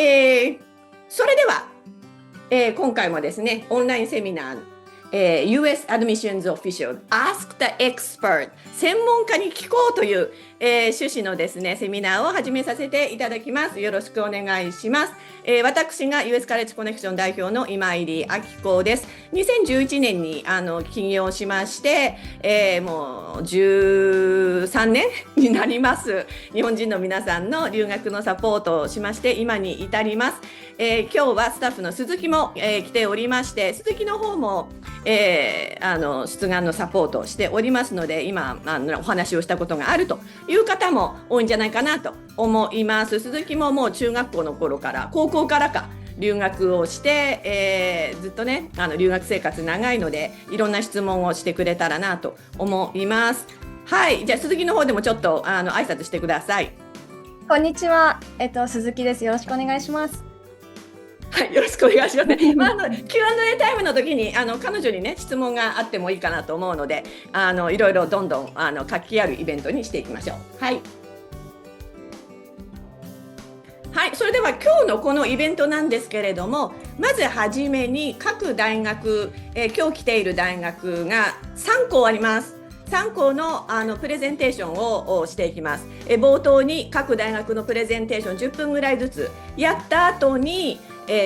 それでは、今回もですね、オンラインセミナー、US Admissions Official Ask the Expert 専門家に聞こうという、趣旨のですねセミナーを始めさせていただきます。よろしくお願いします。私が US College Connection 代表の今入明子です。2011年に起業しまして、もう13年になります。日本人の皆さんの留学のサポートをしまして今に至ります。今日はスタッフの鈴木も、来ておりまして、鈴木の方も出願のサポートをしておりますので、今お話をしたことがあるという方も多いんじゃないかなと思います。鈴木ももう中学校の頃から高校からか留学をして、ずっとね留学生活長いのでいろんな質問をしてくれたらなと思います。はい、じゃあ鈴木の方でもちょっと挨拶してください。こんにちは、鈴木です。よろしくお願いします。はい、よろしくお願いしますね。Q&A タイムの時に彼女にね質問があってもいいかなと思うので、いろいろどんどん活気あるイベントにしていきましょう。はい。はい、それでは今日のこのイベントなんですけれども、まずはじめに各大学、今日来ている大学が3校あります。3校のプレゼンテーションをしていきます。冒頭に各大学のプレゼンテーション10分ぐらいずつやった後に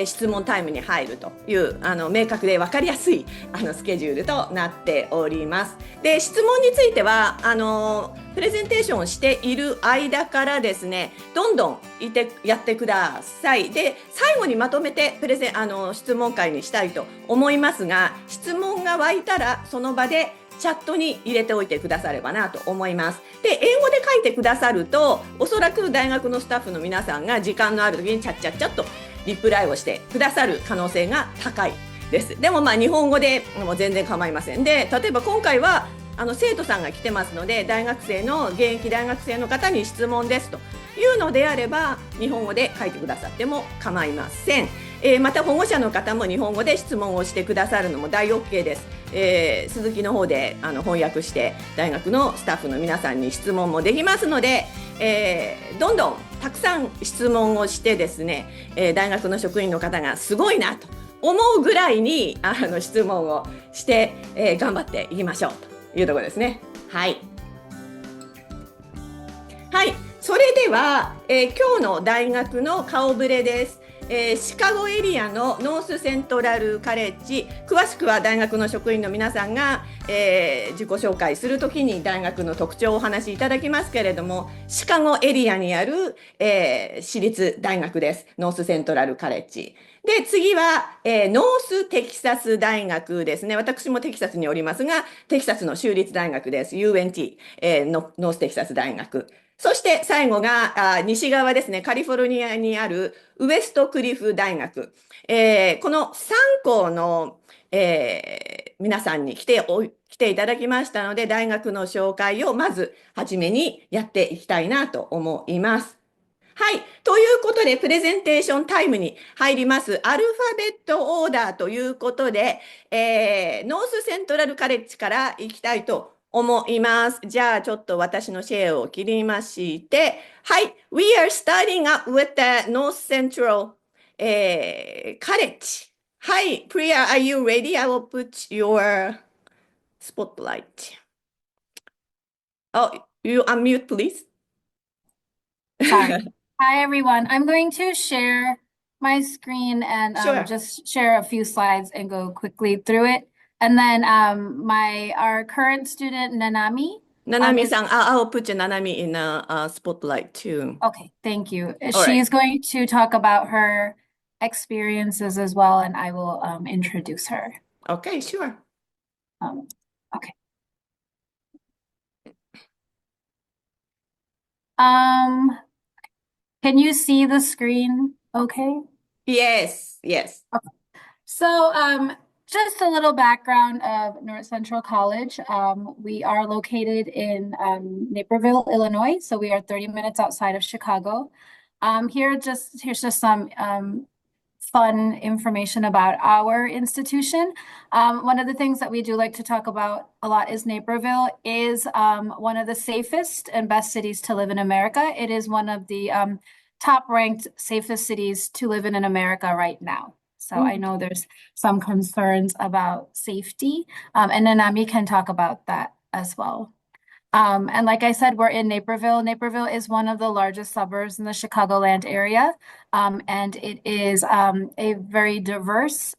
質問タイムに入るという明確で分かりやすいスケジュールとなっております。で、質問についてはプレゼンテーションをしている間からですね、どんどんやってください。で、最後にまとめて質問会にしたいと思いますが、質問が湧いたらその場でチャットに入れておいてくださればなと思います。で、英語で書いてくださると、おそらく大学のスタッフの皆さんが時間のある時にチャッチャッチャッとリプライをしてくださる可能性が高いです。でも日本語でも全然構いません。で、例えば今回は生徒さんが来てますので、現役大学生の方に質問ですというのであれば日本語で書いてくださっても構いません。また保護者の方も日本語で質問をしてくださるのも大 OK です。鈴木の方で翻訳して大学のスタッフの皆さんに質問もできますので、どんどんたくさん質問をしてですね、大学の職員の方がすごいなと思うぐらいに質問をして、頑張っていきましょうというところですね。はい、はい、それでは、今日の大学の顔ぶれです。シカゴエリアのノースセントラルカレッジ、詳しくは大学の職員の皆さんが、自己紹介するときに大学の特徴をお話しいただきますけれども、シカゴエリアにある、私立大学です。ノースセントラルカレッジ。で、次は、ノーステキサス大学ですね。私もテキサスにおりますが、テキサスの州立大学です。UNT、ノーステキサス大学。そして最後が西側ですね、カリフォルニアにあるウエストクリフ大学。この3校の、皆さんに来ていただきましたので、大学の紹介をまずはじめにやっていきたいなと思います。はい。ということで、プレゼンテーションタイムに入ります。アルファベットオーダーということで、ノースセントラルカレッジから行きたいと思います。じゃあ、ちょっと私のシェアを切りまして、はい。We are starting up with the North Central College. はい。Priya, are you ready? I will put your spotlight. Oh, you unmute, please. Sorry. Hi, everyone. I'm going to share my screen and Sure. just share a few slides and go quickly through it. And then our current student, Nanami. Nanami-san, I'll put Nanami in a spotlight too. Okay, thank you. All She's going to talk about her experiences as well, and I will introduce her. Okay, sure. Okay. Can you see the screen okay? Yes, yes. Okay. So just a little background of North Central College. We are located in Naperville, Illinois. So we are 30 minutes outside of Chicago. Here's just some fun information about our institution. One of the things that we do like to talk about a lot is Naperville is one of the safest and best cities to live in America. It is one of the top ranked safest cities to live in America right now. So I know there's some concerns about safety, and Nanami can talk about that as well. And like I said, we're in Naperville. Naperville is one of the largest suburbs in the Chicagoland area, and it is a very diverse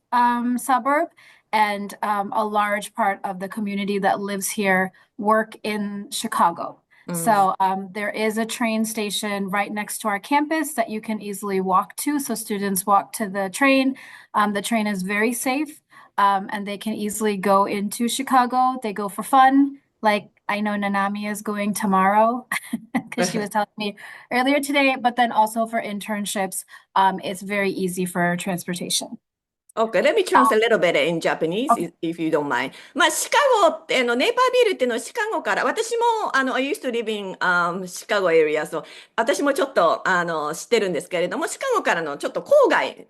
suburb, and a large part of the community that lives here work in Chicago. So there is a train station right next to our campus that you can easily walk to. So students walk to the train. The train is very safe, and they can easily go into Chicago. They go for fun. Like I know Nanami is going tomorrow because she was telling me earlier today, but then also for internships, it's very easy for transportation. Okay, let me translate a little bit in Japanese, if you don't mind. まあ、シカゴって、ネイパービルっていうのはシカゴから、私も、I used to live in, Chicago area, so 私もちょっと、知ってるんですけれども、シカゴからのちょっと郊外、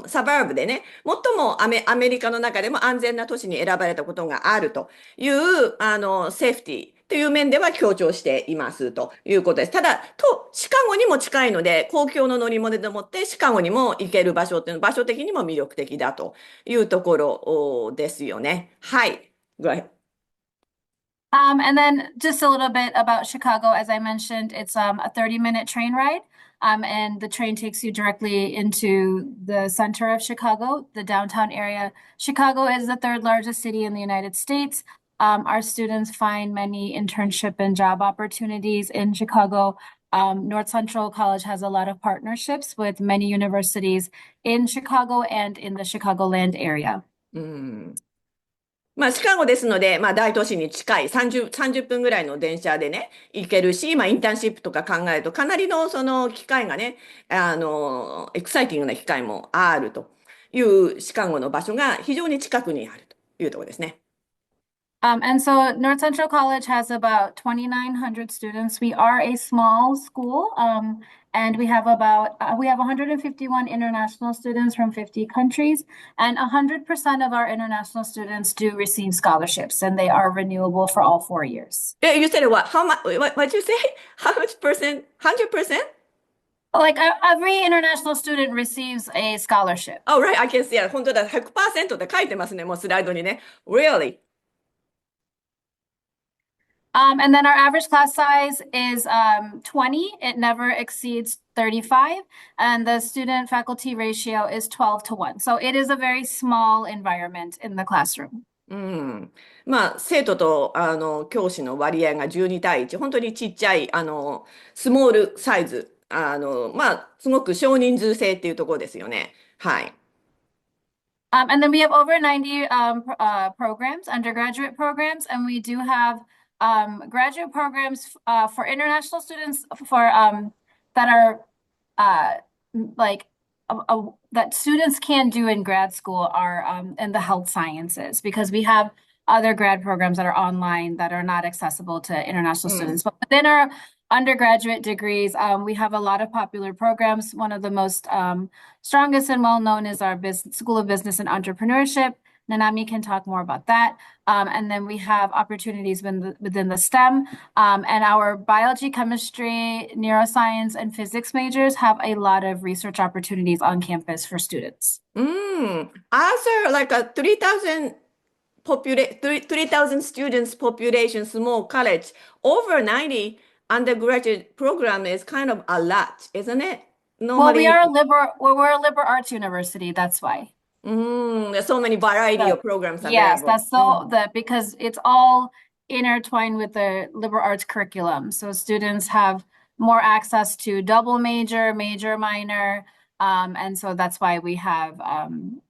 サバーブでね、最もアメリカの中でも安全な都市に選ばれたことがあるという、セーフティー。という面では強調していますということです。ただ、シカゴにも近いので、公共の乗り物でもってシカゴにも行ける場所っていうのは場所的にも魅力的だというところですよね。はい。Go ahead. And then just a little bit about Chicago. As I mentioned, it's a 30-minute train ride. And the train takes you directly into the center of Chicago, the downtown area. Chicago is the third largest city in the United States. Our students find many internship and job opportunities in Chicago. North Central College has a lot of partnerships with many universities in Chicago and in the Chicagoland area. まあ、シカゴですので、まあ、大都市に近い30分ぐらいの電車でね、行けるし、まあ、インターンシップとか考えると、かなりのその機会がね、エクサイティングな機会もあるというシカゴの場所が非常に近くにあるというところですね。And so North Central College has about 2,900 students. We are a small school, and we have 151 international students from 50 countries, and 100% of our international students do receive scholarships, and they are renewable for all 4 years. You said what? How much? What you say? How much percent? 100%? Like every international student receives a scholarship. Oh, right. I can see it. 本当だ。100% って書いてますね。もうスライドにね。Really? And then our average class size is 20. It never exceeds 35. And the student faculty ratio is 12-1. So it is a very small environment in the classroom. まあ、生徒と教師の割合が12対1。本当にちっちゃい、スモールサイズ。まあ、すごく少人数制っていうところですよね。はい。And then we have over 90 programs, undergraduate programs, and we do have graduate programs for international students for that are that students can do in grad school are in the health sciences, because we have other grad programs that are online that are not accessible to international students. But within our undergraduate degrees, we have a lot of popular programs. One of the most strongest and well-known is our School of Business and Entrepreneurship. Nanami can talk more about that. And then we have opportunities within the STEM. And our biology, chemistry, neuroscience, and physics majors have a lot of research opportunities on campus for students. As like a 3,000 students population, small college, over 90 undergraduate program is kind of a lot, isn't it? Normally, we're a liberal arts university, that's why. There's so many variety of programs available. Yes, that's because it's all intertwined with the liberal arts curriculum. So students have more access to double major, minor, and so that's why we have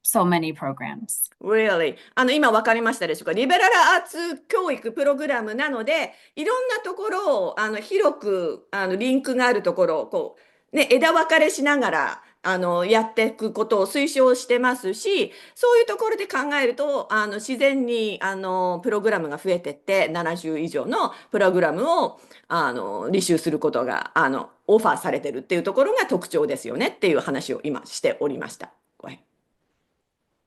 so many programs. Really? 今わかりましたでしょうか。リベラルアーツ教育プログラムなので、いろんなところを広くリンクがあるところをこう、ね、枝分かれしながらやっていくことを推奨してますし、そういうところで考えると自然にプログラムが増えてって70以上のプログラムを履修することがオファーされてるっていうところが特徴ですよねっていう話を今しておりました。Go ahead.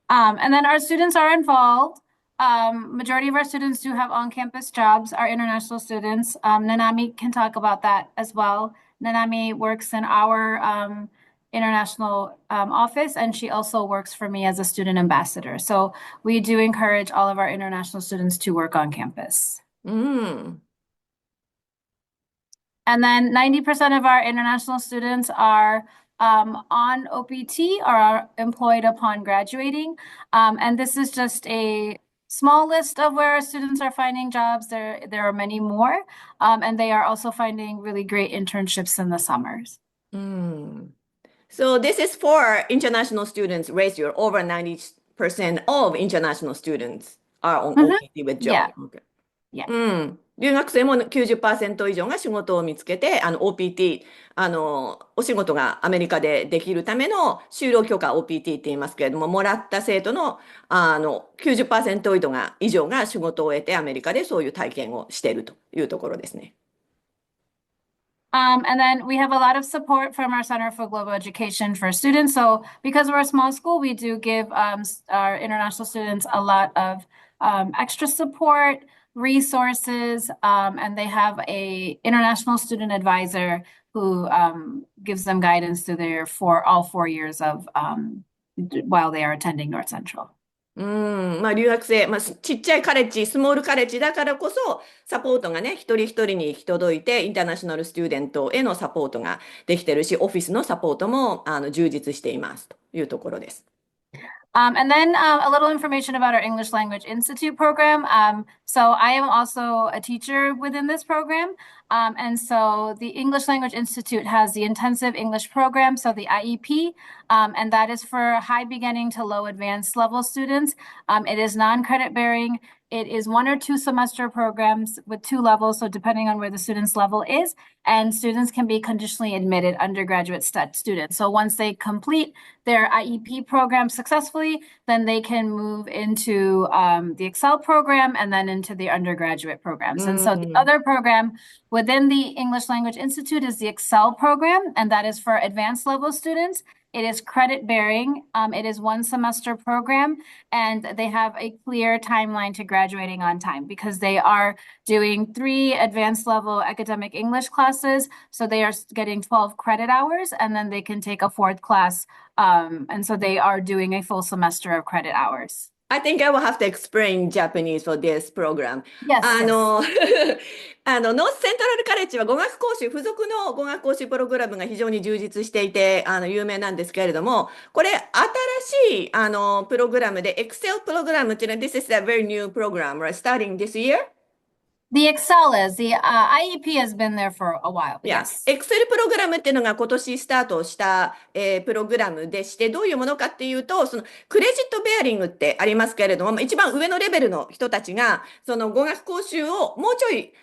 And then our students are involved. Majority of our students do have on-campus jobs, our international students. Nanami can talk about that as well. Nanami works in our international office, and she also works for me as a student ambassador. So we do encourage all of our international students to work on campus. And then 90% of our international students are on OPT or are employed upon graduating. And this is just a small list of where our students are finding jobs. There are many more, and they are also finding really great internships in the summers. So this is for international students ratio. Over 90% of international students are on OPT with job. Yeah. 留学生も90%以上が仕事を見つけて、OPT、お仕事がアメリカでできるための就労許可 OPT って言いますけれども、もらった生徒の、90% 以上が仕事を得てアメリカでそういう体験をしているというところですね。And then we have a lot of support from our Center for Global Education for students. So because we're a small school, we do give our international students a lot of extra support, resources, and they have a international student advisor who gives them guidance through all 4 years of while they are attending North Central. 留学生、ちっちゃいカレッジ、スモールカレッジだからこそ、サポートがね、一人一人に行き届いて、インターナショナルスチューデントへのサポートができてるし、オフィスのサポートも充実していますというところです。And then a little information about our English Language Institute program. So I am also a teacher within this program. And so the English Language Institute has the intensive English program, so the IEP, and that is for high beginning to low advanced level students. It is non-credit bearing. It is 1 or 2 semester programs with 2 levels, so depending on where the student's level is, and students can be conditionally admitted undergraduate students. So once they complete their IEP program successfully, then they can move into the Excel program and then into the undergraduate programs. And so the other program within the English Language Institute is the Excel program, and that is for advanced level students. It is credit bearing. It is 1 semester program, and they have a clear timeline to graduating on time because they are doing 3 advanced level academic English classes. So they are getting 12 credit hours, and then they can take a 4th class. And so they are doing a full semester of credit hours. I think I will have to explain Japanese for this program. Yes. ノースセントラルカレッジは語学講習、付属の語学講習プログラムが非常に充実していて、有名なんですけれども、これ、新しい、プログラムで、Excel プログラムっていうのは、This is a very new program, right? Starting this year? The Excel is. The IEP has been there for a while. Yes. Excel プログラムっていうのが今年スタートした、プログラムでして、どういうものかっていうと、そのクレジットベアリングってありますけれども、一番上のレベルの人たちが、その語学講習をもうちょい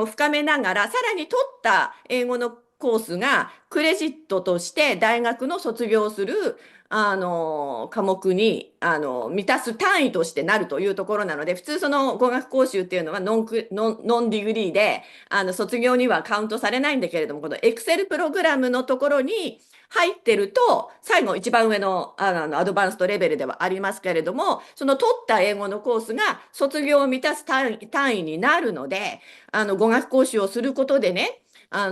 深めながら、さらに取った英語のコースがクレジットとして大学の卒業する科目に満たす単位としてなるというところなので、普通その語学講習っていうのはノンディグリーで卒業にはカウントされないんだけれども、このエクセルプログラムのところに入ってると、最後一番上のアドバンストレベルではありますけれども、その取った英語のコースが卒業を満たす単位になるので、語学講習をすることでね、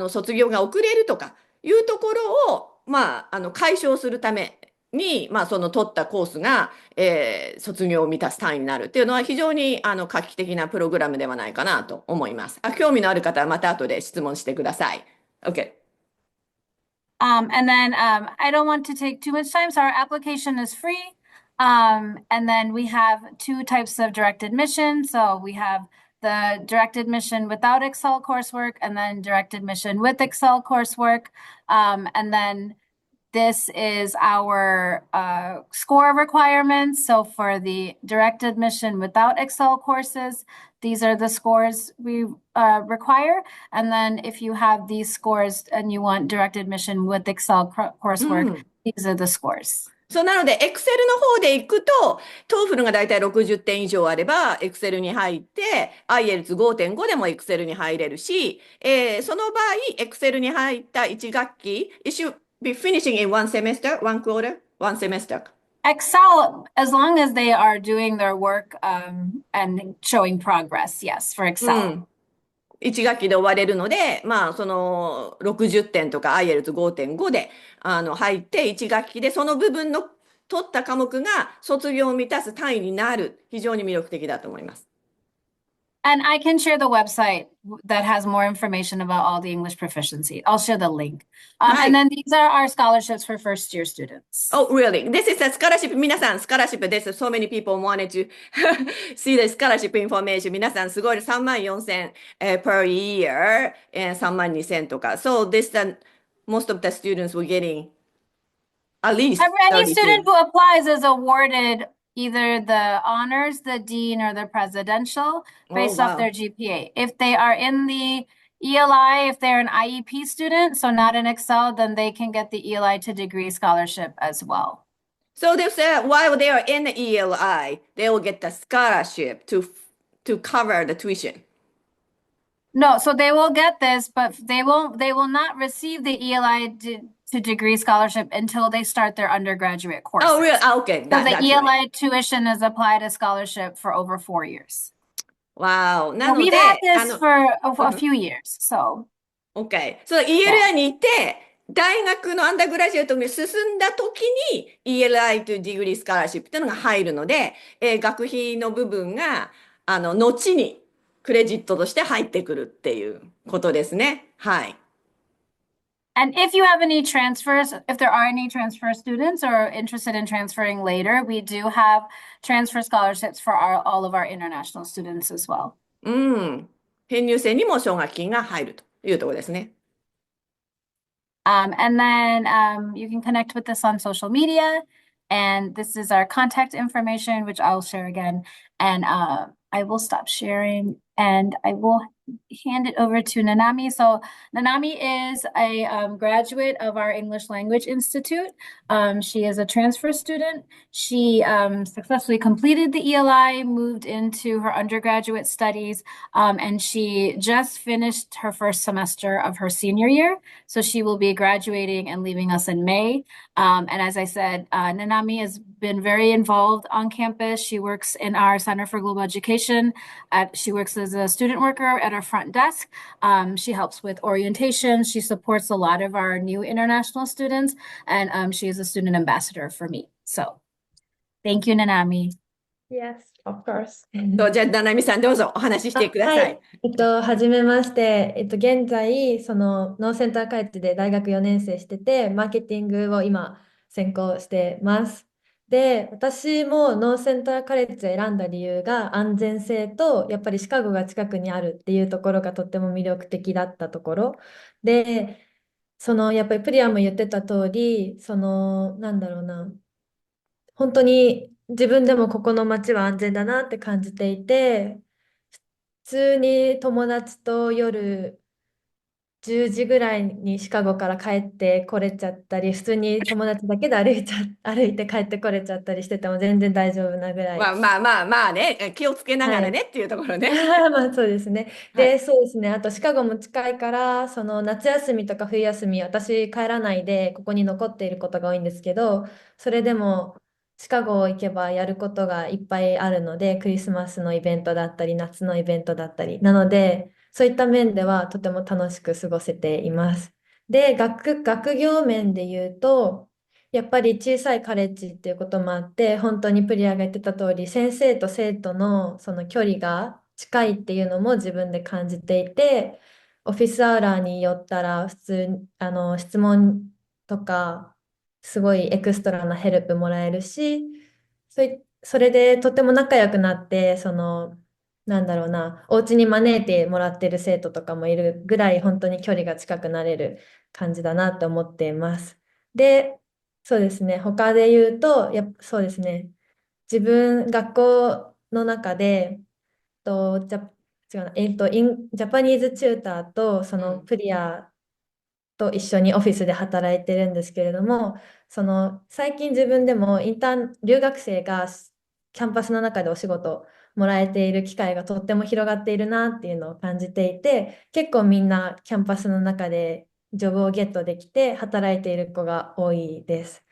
卒業が遅れるとかいうところを、解消するために、その取ったコースが、卒業を満たす単位になるっていうのは非常に画期的なプログラムではないかなと思います。興味のある方はまた後で質問してください。OK。And then I don't want to take too much time, so our application is free. And then we have 2 types of direct admission. So we have the direct admission without Excel coursework and then direct admission with Excel coursework. And then this is our score requirements. So for the direct admission without Excel courses, these are the scores we require. And then if you have these scores and you want direct admission with Excel coursework, these are the scores. そうなので、Excel の方で行くと、TOEFL がだいたい60点以上あれば、Excel に入って、IELTS5.5 でも Excel に入れるし、その場合、Excel に入った1学期、it should be finishing in 1 semester, 1 quarter, 1 semester. Excel, as long as they are doing their work and showing progress, yes, for Excel. 1学期で終われるので、まあ、その60点とか IELTS5.5 で入って1学期でその部分の取った科目が卒業を満たす単位になる。非常に魅力的だと思います。And I can share the website that has more information about all the English proficiency. I'll share the link. Hi. And then these are our scholarships for first year students. Oh, really? This is a scholarship. 皆さん、スカラシップです。So many people wanted to see the scholarship information. 皆さん、すごい34,000 per year 32,000とか。So this most of the students were getting at least Any 32. student who applies is awarded either the honors, the dean, or the presidential based off their GPA. If they are in the ELI, if they're an IEP student, so not in Excel, then they can get the ELI to degree scholarship as well. So they say while they are in the ELI, they will get the scholarship to cover the tuition. No, so they will get this, but they will not receive the ELI to degree scholarship until they start their undergraduate courses. Oh, really? Okay. So the That's ELI right. tuition is applied as scholarship for over 4 years. Wow. なの We've で、had this for a few years, so. OK。そう、ELI にいて、大学のアンダーグラジュエットに進んだ時に ELI to Degree Scholarship っていうのが入るので、学費の部分が、後にクレジットとして入ってくるっていうことですね。はい。And if you have any transfers, if there are any transfer students or interested in transferring later, we do have transfer scholarships for all of our international students as well. 編入生にも奨学金が入るというところですね。And then you can connect with us on social media. And this is our contact information, which I'll share again. And I will stop sharing and I will hand it over to Nanami. So Nanami is a graduate of our English Language Institute. She is a transfer student. She successfully completed the ELI, moved into her undergraduate studies, and she just finished her first semester of her senior year. So she will be graduating and leaving us in May. And as I said, Nanami has been very involved on campus. She works in our Center for Global Education. She works as a student worker at our front desk. She helps with orientation. She supports a lot of our new international students, and she is a student ambassador for me. So thank you, Nanami. Yes, of course. じゃあ、ななみさん、どうぞお話ししてください。はじめまして。現在、そのノーセンターカレッジで大学4年生してて、マーケティングを今、専攻してます。で、私もノーセンターカレッジを選んだ理由が安全性と、やっぱりシカゴが近くにあるっていうところがとっても魅力的だったところ。で、やっぱりプリアも言ってた通り、なんだろうな、本当に自分でもここの街は安全だなって感じていて、普通に友達と夜10時ぐらいにシカゴから帰ってこれちゃったり、普通に友達だけで歩いて帰ってこれちゃったりしてても全然大丈夫なぐらい。まあね、気をつけながらねっていうところね。まあそうですね。で、そうですね。あとシカゴも近いから、夏休みとか冬休み、私帰らないでここに残っていることが多いんですけど、それでもシカゴ行けばやることがいっぱいあるので、クリスマスのイベントだったり、夏のイベントだったり。なので、そういった面ではとても楽しく過ごせています。で、学業面で言うと、やっぱり小さいカレッジっていうこともあって、本当にプリアが言ってた通り、先生と生徒のその距離が近いっていうのも自分で感じていて、オフィスアワーによったら普通に質問とか、すごいエクストラなヘルプもらえるし、それでとても仲良くなって、なんだろうな、お家に招いてもらってる生徒とかもいるぐらい本当に距離が近くなれる感じだなって思っています。で、そうですね、他で言うと、そうですね、学校の中で、違うな、ジャパニーズチューターとそのプリアと一緒にオフィスで働いてるんですけれども、最近自分でも留学生がキャンパスの中でお仕事もらえている機会がとっても広がっているなっていうのを感じていて、結構みんなキャンパスの中でジョブをゲットできて働いている子が多いです。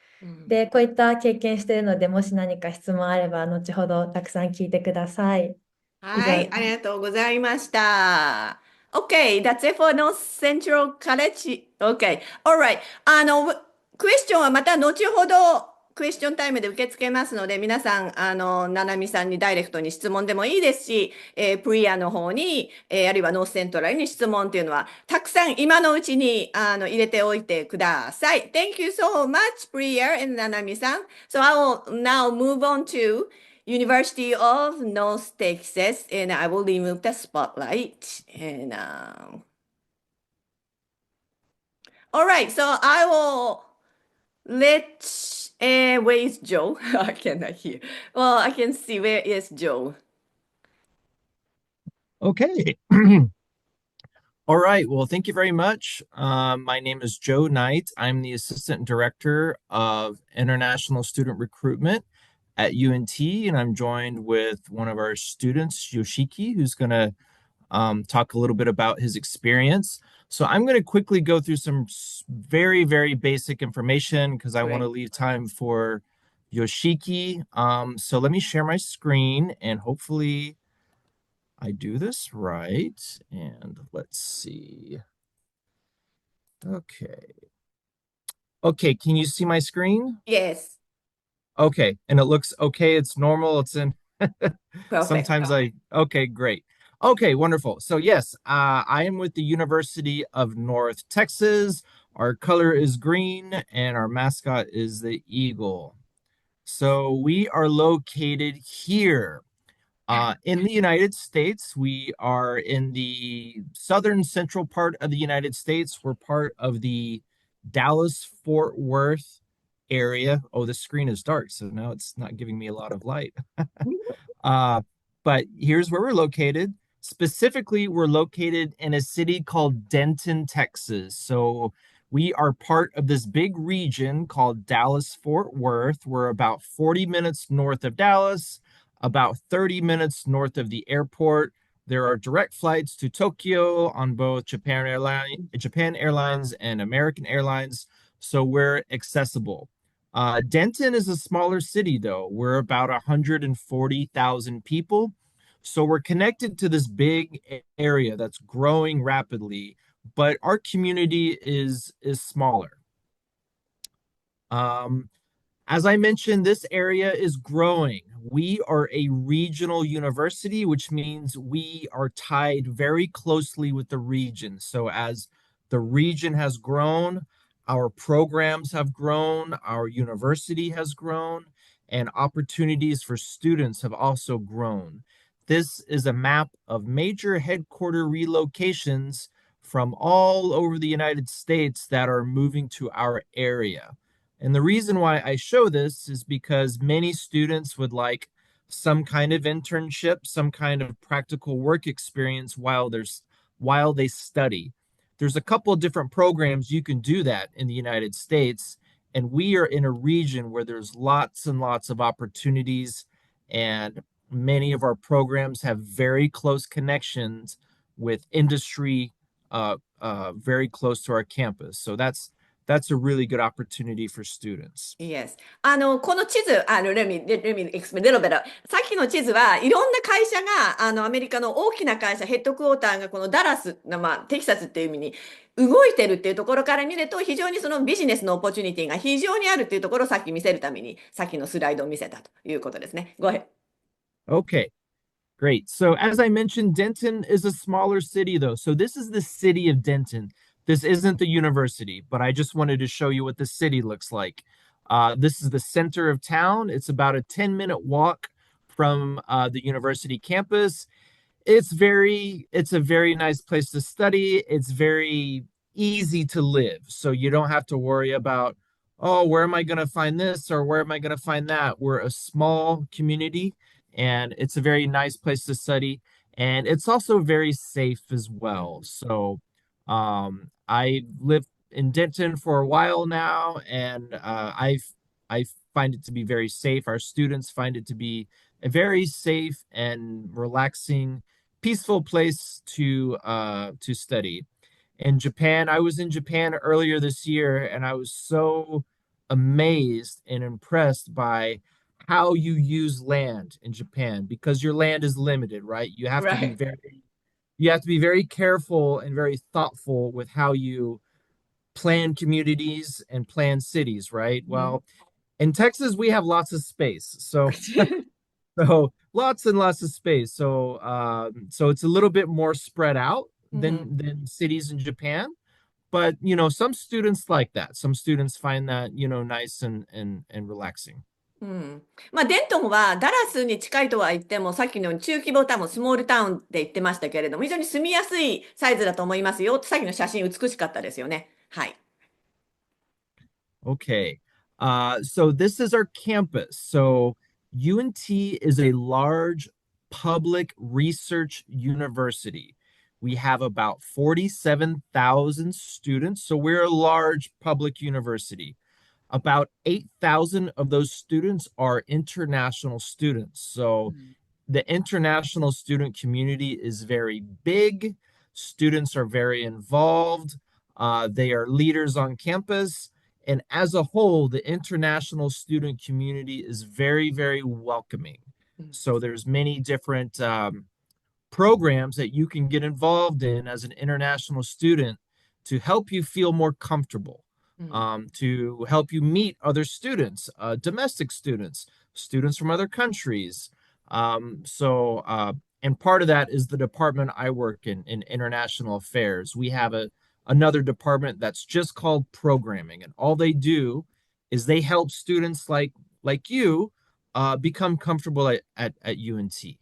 で、こういった経験しているので、もし何か質問あれば後ほどたくさん聞いてください。はい、ありがとうございました。Okay, that's it for North Central College. Okay, alright. クエスチョンはまた後ほどクエスチョンタイムで受け付けますので、皆さん、ななみさんにダイレクトに質問でもいいですし、プリアの方に、あるいはノースセントラルに質問っていうのは、たくさん今のうちに入れておいてください。Thank you so much, Priya and ななみさん。So I will now move on to University of North Texas, and I will remove the spotlight. And all right, so I will where is Joe? I cannot hear. Well, I can see where is Joe. Okay. All right. Well, thank you very much. My name is Joe Knight. I'm the Assistant Director of International Student Recruitment at UNT, and I'm joined with one of our students, Yoshiki, who's going to talk a little bit about his experience. So I'm going to quickly go through some very, very basic information because I want to leave time for Yoshiki. So let me share my screen and hopefully I do this right. And let's see. Okay. Okay, can you see my screen? Yes. Okay, and it looks okay. It's normal. It's in Perfect. sometimes okay, great. Okay, wonderful. So yes, I am with the University of North Texas. Our color is green and our mascot is the eagle. So we are located here in the United States. We are in the southern central part of the United States. We're part of the Dallas-Fort Worth area. Oh, the screen is dark, so now it's not giving me a lot of light. But here's where we're located. Specifically, we're located in a city called Denton, Texas. So we are part of this big region called Dallas-Fort Worth. We're about 40 minutes north of Dallas, about 30 minutes north of the airport. There are direct flights to Tokyo on both Japan Airlines and American Airlines, so we're accessible. Denton is a smaller city, though. We're about 140,000 people. So we're connected to this big area that's growing rapidly, but our community is smaller. As I mentioned, this area is growing. We are a regional university, which means we are tied very closely with the region. So as the region has grown, our programs have grown, our university has grown, and opportunities for students have also grown. This is a map of major headquarter relocations from all over the United States that are moving to our area. And the reason why I show this is because many students would like some kind of internship, some kind of practical work experience while they study. There's a couple of different programs you can do that in the United States, and we are in a region where there's lots and lots of opportunities, and many of our programs have very close connections with industry very close to our campus. So that's a really good opportunity for students. Yes. この地図、let me explain a little bit. さっきの地図はいろんな会社が、アメリカの大きな会社、ヘッドクォーターがこのダラス、テキサスっていう意味に動いてるっていうところから見ると、非常にそのビジネスのオポチュニティが非常にあるっていうところをさっき見せるために、さっきのスライドを見せたということですね。Go ahead. Okay, great. So as I mentioned, Denton is a smaller city, though. So this is the city of Denton. This isn't the university, but I just wanted to show you what the city looks like. This is the center of town. It's about a 10-minute walk from the university campus. It's a very nice place to study. It's very easy to live. So you don't have to worry about, oh, where am I going to find this or where am I going to find that? We're a small community and it's a very nice place to study. And it's also very safe as well. So I lived in Denton for a while now, and I find it to be very safe. Our students find it to be a very safe and relaxing, peaceful place to study. In Japan, I was in Japan earlier this year, and I was so amazed and impressed by how you use land in Japan because your land is limited, right? You have to be you have to be very careful and very thoughtful with how you plan communities and plan cities, right? Well, in Texas, we have lots of space. So lots and lots of space. So it's a little bit more spread out than cities in Japan. But, some students like that. Some students find that, nice and relaxing. デントンはダラスに近いとは言っても、さっきのように中規模タウン、スモールタウンって言ってましたけれども、非常に住みやすいサイズだと思いますよ。さっきの写真美しかったですよね。はい。Okay. So this is our campus. So UNT is a large public research university. We have about 47,000 students. So we're a large public university. About 8,000 of those students are international students. So the international student community is very big. Students are very involved. They are leaders on campus. And as a whole, the international student community is very, very welcoming. So there's many different programs that you can get involved in as an international student to help you feel more comfortable, to help you meet other students, domestic students, students from other countries. And part of that is the department I work in international affairs. We have another department that's just called programming, and all they do is they help students like you become comfortable at UNT.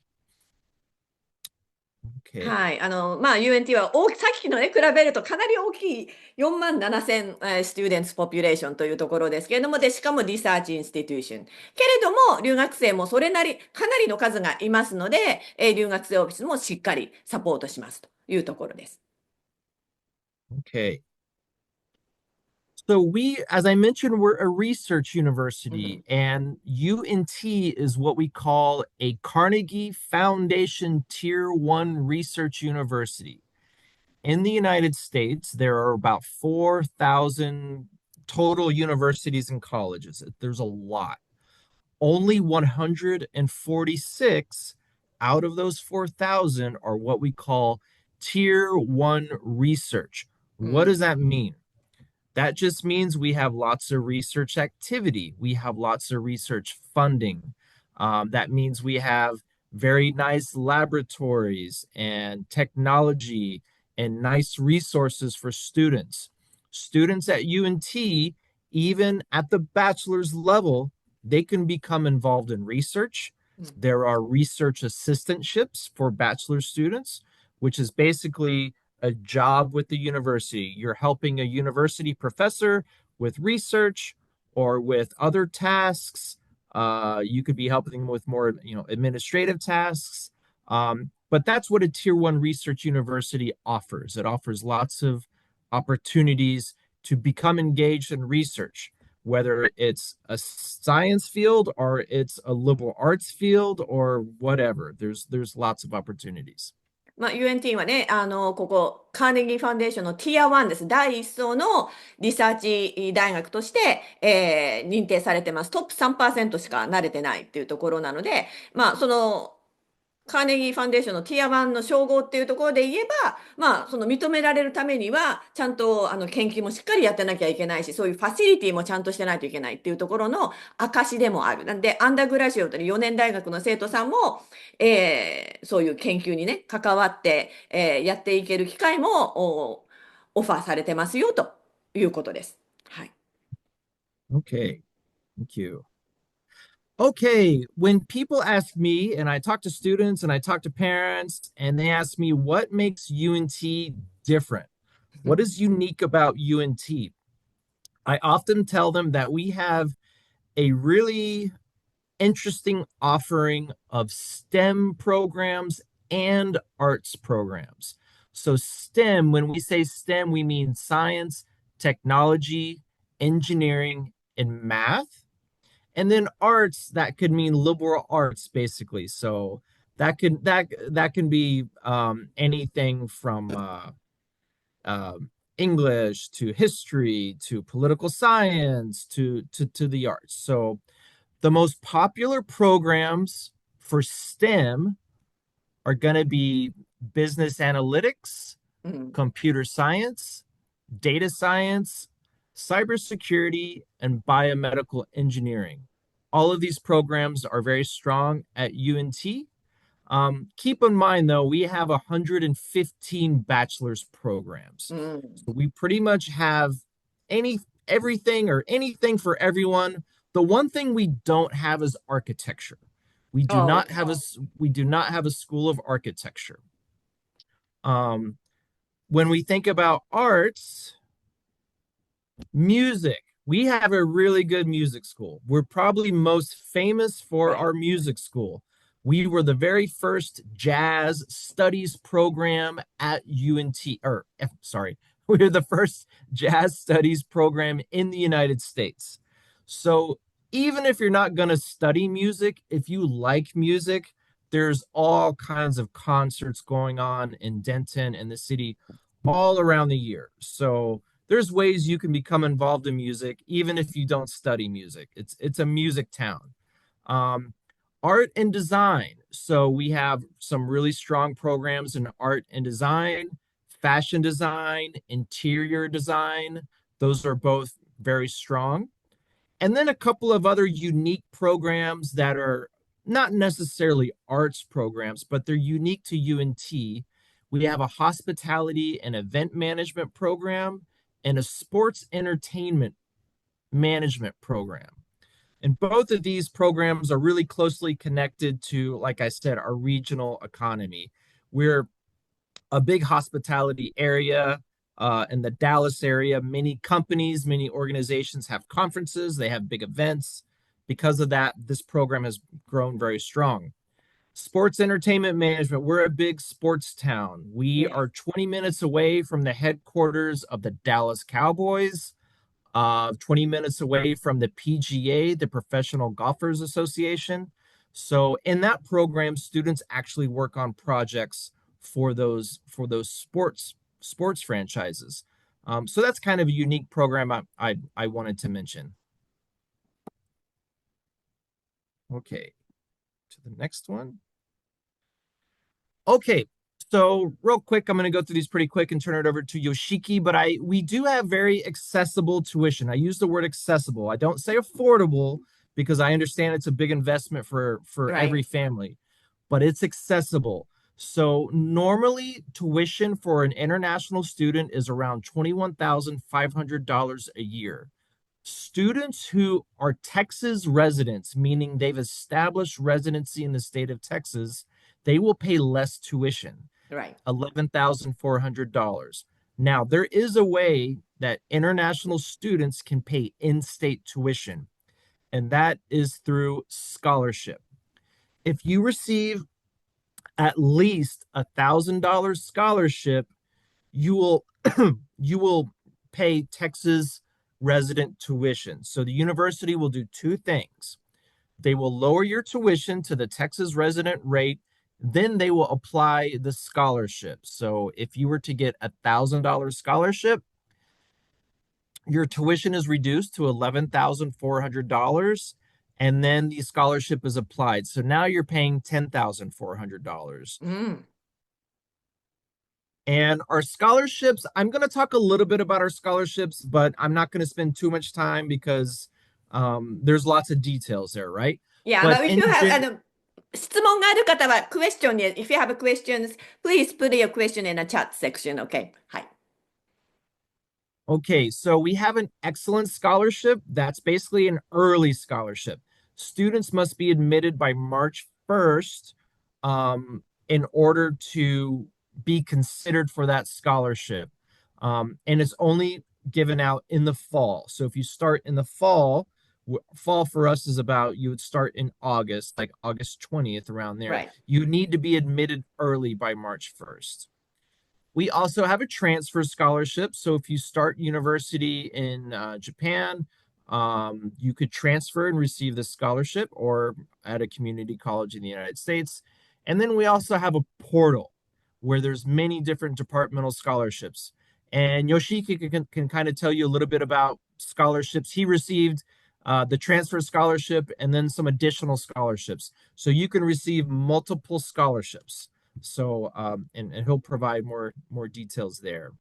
Okay. はい。UNT はさっきのね、比べるとかなり大きい47,000スチューデンツポピュレーションというところですけれども、で、しかもリサーチインスティテューション。けれども、留学生もかなりの数がいますので、留学生オフィスもしっかりサポートしますというところです。Okay. So as I mentioned, we're a research university, and UNT is what we call a Carnegie Foundation Tier 1 research university. In the United States, there are about 4,000 total universities and colleges. There's a lot. Only 146 out of those 4,000 are what we call Tier 1 research. What does that mean? That just means we have lots of research activity. We have lots of research funding. That means we have very nice laboratories and technology and nice resources for students. Students at UNT, even at the bachelor's level, they can become involved in research. There are research assistantships for bachelor students, which is basically a job with the university. You're helping a university professor with research or with other tasks. You could be helping with more, administrative tasks. But that's what a Tier 1 research university offers. It offers lots of opportunities to become engaged in research, whether it's a science field or it's a liberal arts field or whatever. There's lots of opportunities. UNT はね、ここ、カーネギーファンデーションのティア1です。第一層のリサーチ大学として、認定されてます。トップ 3% しか慣れてないっていうところなので、その、カーネギーファンデーションのティア1の称号っていうところで言えば、その認められるためには、ちゃんと研究もしっかりやってなきゃいけないし、そういうファシリティもちゃんとしてないといけないっていうところの証でもある。なんで、アンダーグラジオという4年大学の生徒さんも、そういう研究にね、関わって、やっていける機会もオファーされてますよということです。はい。Okay, thank you. Okay, when people ask me, and I talk to students and I talk to parents, and they ask me what makes UNT different, what is unique about UNT, I often tell them that we have a really interesting offering of STEM programs and arts programs. So STEM, when we say STEM, we mean science, technology, engineering, and math. And then arts, that could mean liberal arts, basically. So that can be anything from English to history to political science to the arts. So the most popular programs for STEM are going to be business analytics, computer science, data science, cybersecurity, and biomedical engineering. All of these programs are very strong at UNT. Keep in mind, though, we have 115 bachelor's programs. So we pretty much have everything for everyone. The one thing we don't have is architecture. We do not have a school of architecture. When we think about arts, music, we have a really good music school. We're probably most famous for our music school. We were the very first jazz studies program at UNT, we were the first jazz studies program in the United States. So even if you're not going to study music, if you like music, there's all kinds of concerts going on in Denton and the city all around the year. So there's ways you can become involved in music, even if you don't study music. It's a music town. Art and design. So we have some really strong programs in art and design, fashion design, interior design. Those are both very strong. And then a couple of other unique programs that are not necessarily arts programs, but they're unique to UNT. We have a hospitality and event management program and a sports entertainment management program. And both of these programs are really closely connected to, like I said, our regional economy. We're a big hospitality area in the Dallas area. Many companies, many organizations have conferences. They have big events. Because of that, this program has grown very strong. Sports entertainment management. We're a big sports town. We are 20 minutes away from the headquarters of the Dallas Cowboys. 20 minutes away from the PGA, the Professional Golfers Association. So in that program, students actually work on projects for those sports franchises. So that's kind of a unique program I wanted to mention. Okay, to the next one. Okay. So real quick, I'm going to go through these pretty quick and turn it over to Yoshiki, but we do have very accessible tuition. I use the word accessible. I don't say affordable because I understand it's a big investment for every family, but it's accessible. So normally tuition for an international student is around $21,500 a year. Students who are Texas residents, meaning they've established residency in the state of Texas, they will pay less tuition. Right. $11,400. Now, there is a way that international students can pay in-state tuition, and that is through scholarship. If you receive at least $1,000 scholarship, you will pay Texas resident tuition. So the university will do two things. They will lower your tuition to the Texas resident rate. Then they will apply the scholarship. So if you were to get $1,000 scholarship, your tuition is reduced to $11,400, and then the scholarship is applied. So now you're paying $10,400. And our scholarships, I'm going to talk a little bit about our scholarships, but I'm not going to spend too much time because there's lots of details there, right? Yeah, but if you have... 質問がある方は、question に、if you have questions, please put your question in the chat section, okay? はい。Okay, so we have an excellent scholarship. That's basically an early scholarship. Students must be admitted by March 1st in order to be considered for that scholarship. And it's only given out in the fall. So if you start in the fall for us is about, you would start in August, like August 20th, around there. Right. You need to be admitted early by March 1st. We also have a transfer scholarship. So if you start university in Japan, you could transfer and receive the scholarship, or at a community college in the United States. And then we also have a portal where there's many different departmental scholarships. And Yoshiki can kind of tell you a little bit about scholarships. He received the transfer scholarship and then some additional scholarships. So you can receive multiple scholarships. So, and he'll provide more details there.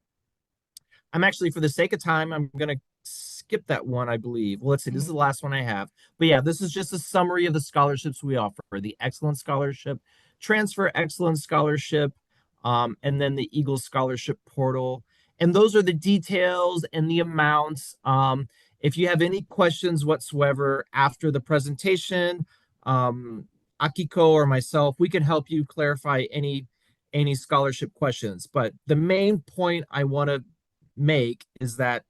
I'm actually, for the sake of time, I'm going to skip that one, I believe. Well, let's see, this is the last one I have. But yeah, this is just a summary of the scholarships we offer. The Excellence Scholarship, Transfer Excellence Scholarship, and then the Eagle Scholarship Portal. And those are the details and the amounts. If you have any questions whatsoever after the presentation, Akiko or myself, we can help you clarify any scholarship questions. But the main point I want to make is that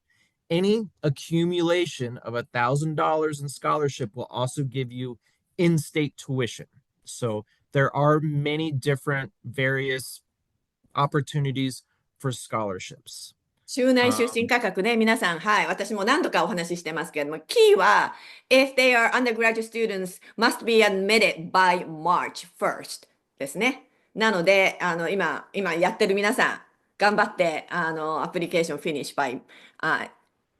any accumulation of $1,000 in scholarship will also give you in-state tuition. So there are many different various opportunities for scholarships. 州内出身価格ね、皆さん、はい、私も何度かお話ししてますけれども、キーは、if they are undergraduate students must be admitted by March 1st ですね。なので、今やってる皆さん、頑張って、アプリケーション finish by,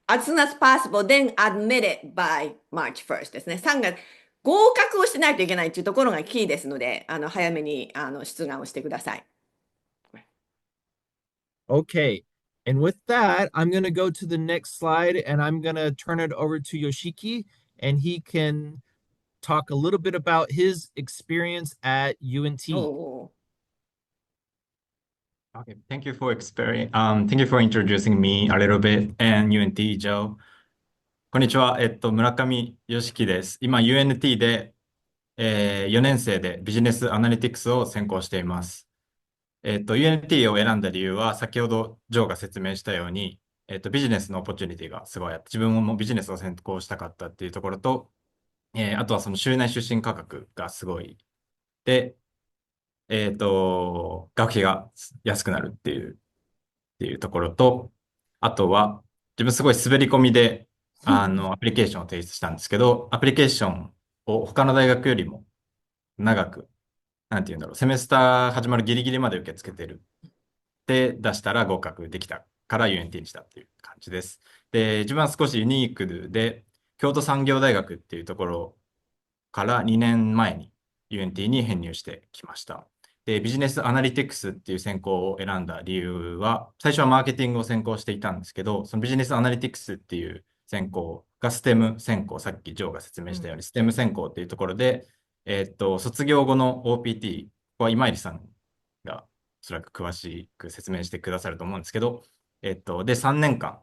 as soon as possible, then admitted by March 1st ですね。3月、合格をしないといけないっていうところがキーですので、早めに、出願をしてください。Okay. And with that, I'm going to go to the next slide and I'm going to turn it over to Yoshiki and he can talk a little bit about his experience at UNT. Oh. Okay, thank you for introducing me a little bit and UNT Joe. こんにちは。村上よしきです。今 UNT で、4年生でビジネスアナリティクスを専攻しています。UNT を選んだ理由は、先ほどジョーが説明したように、ビジネスのオポチュニティがすごいあって、自分もビジネスを専攻したかったっていうところと、あとはその州内出身価格がすごい。で、学費が安くなるっていうところと、あとは、自分すごい滑り込みで、アプリケーションを提出したんですけど、アプリケーションを他の大学よりも長く、なんて言うんだろう、セメスター始まるギリギリまで受け付けてる。で、出したら合格できたから UNT にしたっていう感じです。で、自分は少しユニークで、京都産業大学っていうところから2年前に UNT に編入してきました。で、ビジネスアナリティクスっていう専攻を選んだ理由は、最初はマーケティングを専攻していたんですけど、そのビジネスアナリティクスっていう専攻がステム専攻、さっきジョーが説明したように、ステム専攻っていうところで、卒業後の OPT は今入さんがおそらく詳しく説明してくださると思うんですけど、で、3年間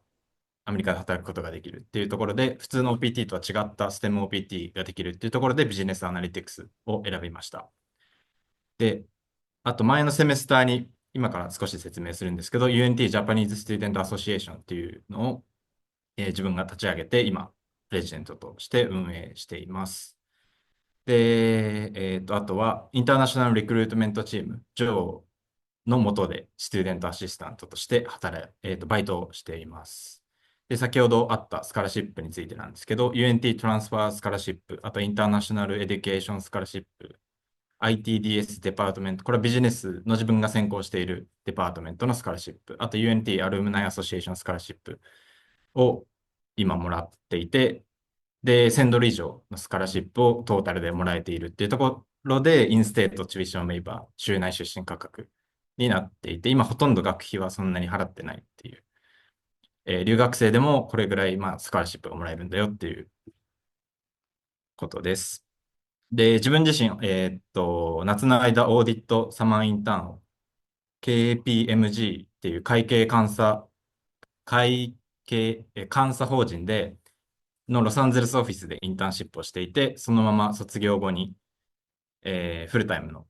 アメリカで働くことができるっていうところで、普通の OPT とは違った STEM OPT ができるっていうところでビジネスアナリティクスを選びました。で、あと前のセメスターに今から少し説明するんですけど、UNT Japanese Student Association っていうのを、自分が立ち上げて今、プレジデントとして運営しています。で、あとは、インターナショナルリクルートメントチーム、ジョーの下で、スチューデントアシスタントとしてバイトをしています。で、先ほどあったスカラシップについてなんですけど、UNT トランスファースカラシップ、あとインターナショナルエデュケーションスカラシップ、ITDS デパートメント、これはビジネスの自分が専攻しているデパートメントのスカラシップ、あと UNT アルムナイアソシエーションスカラシップを今もらっていて、で、1000ドル以上のスカラシップをトータルでもらえているっていうところで、インステートチュイションウェイバー、州内出身価格になっていて、今ほとんど学費はそんなに払ってないっていう。留学生でもこれぐらい、スカラシップがもらえるんだよっていうことです。で、自分自身、夏の間オーディットサマーインターンを KPMG っていう会計監査法人のロサンゼルスオフィスでインターンシップをしていて、そのまま卒業後に、フルタイム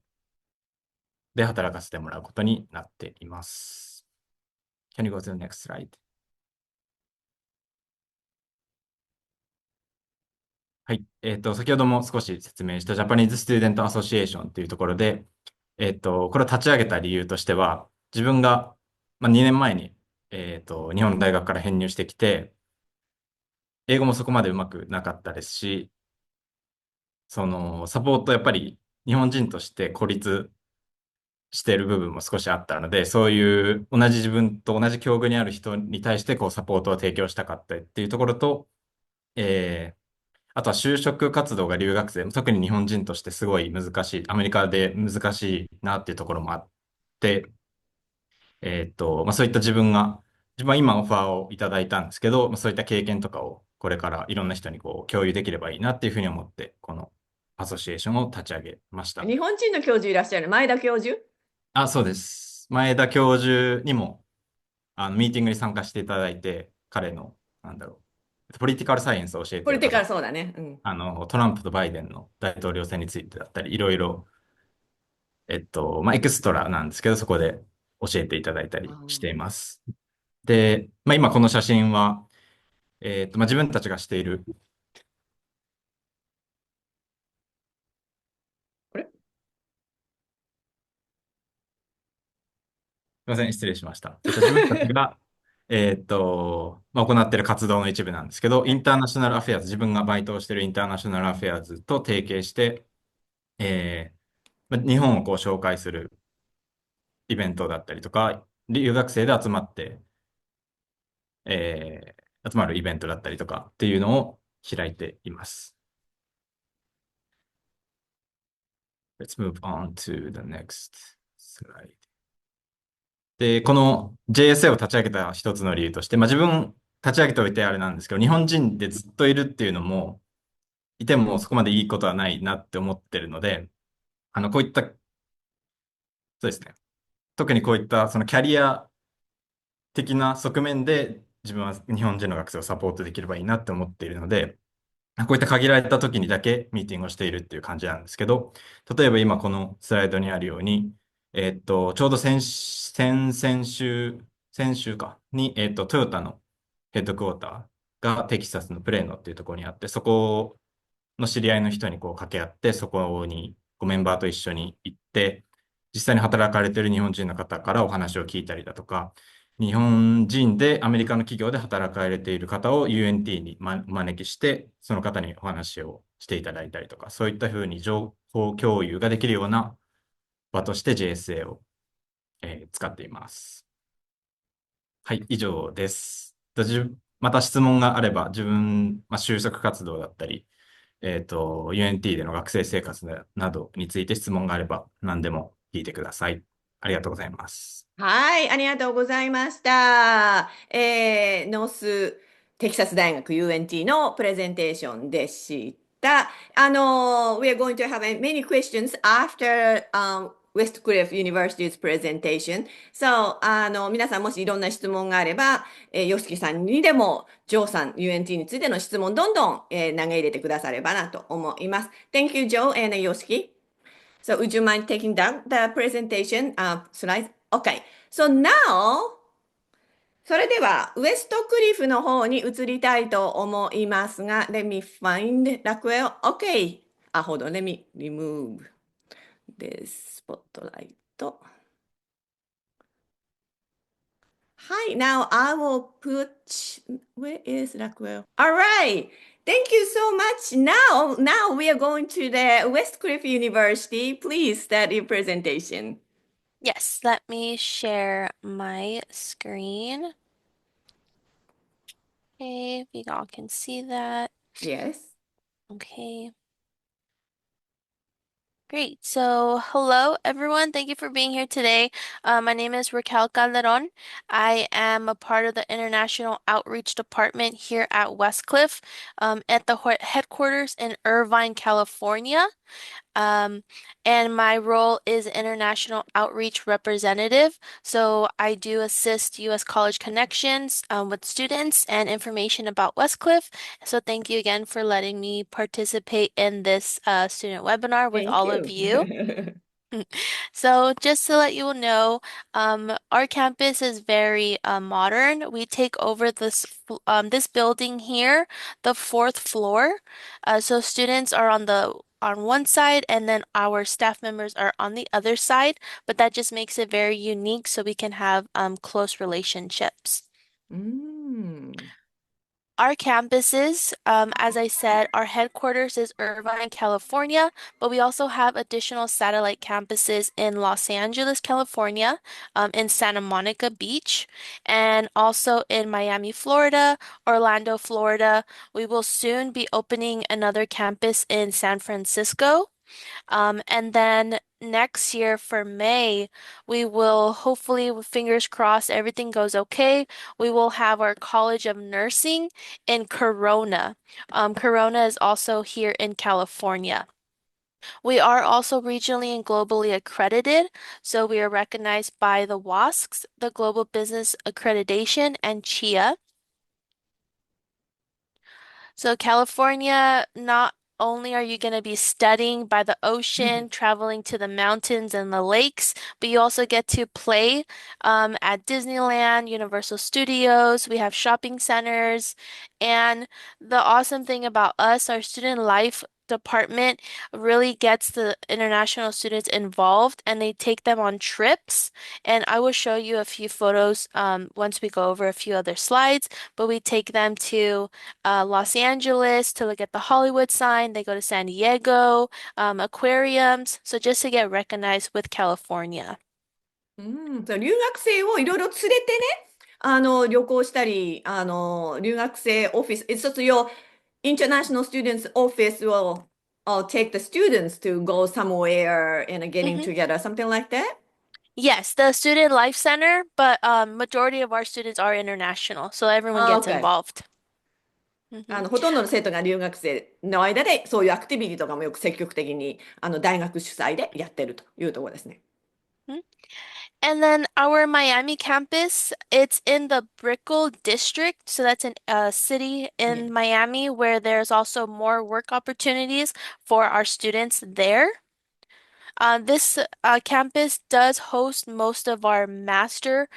で働かせてもらうことになっています。Can you go to the next slide? はい。先ほども少し説明したジャパニーズ・スチューデント・アソシエーションというところで、これを立ち上げた理由としては、自分が、2年前に、日本の大学から編入してきて、英語もそこまでうまくなかったですし、サポートやっぱり日本人として孤立している部分も少しあったので、そういう自分と同じ境遇にある人に対してサポートを提供したかったっていうところと、あとは就職活動が留学生、特に日本人としてすごい難しい、アメリカで難しいなっていうところもあって、そういった自分は今オファーをいただいたんですけど、そういった経験とかをこれからいろんな人にこう共有できればいいなっていうふうに思って、このアソシエーションを立ち上げました。日本人の教授いらっしゃる、前田教授？あ、そうです。前田教授にも、ミーティングに参加していただいて、彼の、ポリティカルサイエンスを教えている方、ポリティカル、そうだね。トランプとバイデンの大統領選についてだったり、いろいろ、エクストラなんですけど、そこで教えていただいたりしています。で、今この写真は、自分たちがしている、これすみません、失礼しました。自分たちが、行っている活動の一部なんですけど、インターナショナルアフェアーズ、自分がバイトをしているインターナショナルアフェアーズと提携して、日本をこう紹介するイベントだったりとか、留学生で集まって、集まるイベントだったりとかっていうのを開いています。Let's move on to the next slide. で、この JSA を立ち上げた一つの理由として、自分立ち上げておいてあれなんですけど、日本人でずっといるっていうのも、いてもそこまでいいことはないなって思ってるので、こういった、そうですね。特にこういったそのキャリア的な側面で自分は日本人の学生をサポートできればいいなって思っているので、こういった限られた時にだけミーティングをしているっていう感じなんですけど、例えば今このスライドにあるように、ちょうど先週かに、トヨタのヘッドクォーターがテキサスのプレーノっていうところにあって、そこの知り合いの人にこう掛け合って、そこにメンバーと一緒に行って、実際に働かれている日本人の方からお話を聞いたりだとか、日本人でアメリカの企業で働かれている方を UNT にお招きして、その方にお話をしていただいたりとか、そういったふうに情報共有ができるような場として JSA を、使っています。はい、以上です。また質問があれば、自分、就職活動だったり、UNT での学生生活などについて質問があれば何でも聞いてください。ありがとうございます。はい、ありがとうございました。ノーステキサス大学 UNT のプレゼンテーションでした。we are going to have many questions after Westcliff University's presentation. So, 皆さんもしいろんな質問があれば、ヨシキさんにでも、ジョーさん、UNT についての質問、どんどん、投げ入れてくださればなと思います。Thank you, Joe and Yoshiki.So would you mind taking down the presentation slides? Okay. So now, それでは、ウエストクリフの方に移りたいと思いますが、Let me find Rockwell. Okay. Hold on. Let me remove this spotlight. Hi, now I will put, where is Rockwell? All right. Thank you so much. Now we are going to the Westcliff University. Please start your presentation. Yes, let me share my screen. Okay, if you all can see that. Yes. Okay. Great. So, hello everyone. Thank you for being here today. My name is Raquel Calderon. I am a part of the International Outreach Department here at Westcliff, at the headquarters in Irvine, California. And my role is International Outreach Representative. So I do assist U.S. College Connections with students and information about Westcliff. So thank you again for letting me participate in this student webinar with Thank all of you. you. So just to let you know, our campus is very modern. We take over this building here, the fourth floor. So students are on one side, and then our staff members are on the other side. But that just makes it very unique, so we can have close relationships. Our campuses, as I said, our headquarters is Irvine, California, but we also have additional satellite campuses in Los Angeles, California, in Santa Monica Beach, and also in Miami, Florida, Orlando, Florida. We will soon be opening another campus in San Francisco. And then next year for May, we will hopefully, with fingers crossed, everything goes okay. We will have our College of Nursing in Corona. Corona is also here in California. We are also regionally and globally accredited, so we are recognized by the WASCs, the Global Business Accreditation, and CHIA. So California, not only are you going to be studying by the ocean, traveling to the mountains and the lakes, but you also get to play at Disneyland, Universal Studios. We have shopping centers. And the awesome thing about us, our student life department really gets the international students involved and they take them on trips. And I will show you a few photos once we go over a few other slides, but we take them to Los Angeles to look at the Hollywood sign. They go to San Diego, aquariums. So just to get recognized with California. そう留学生をいろいろ連れてね、旅行したり、留学生オフィス、it's just your international students office will take the students to go somewhere and getting Mhm. together, something like that? Yes, the Student Life Center, but majority of our students are international, so everyone gets Okay. involved. Mhm. ほとんどの生徒が留学生の間で、そういうアクティビティとかもよく積極的に大学主催でやってるというところですね。And then our Miami campus, it's in the Brickell district. So that's a city in Miami where there's also more work opportunities for our students there. This campus does host most of our master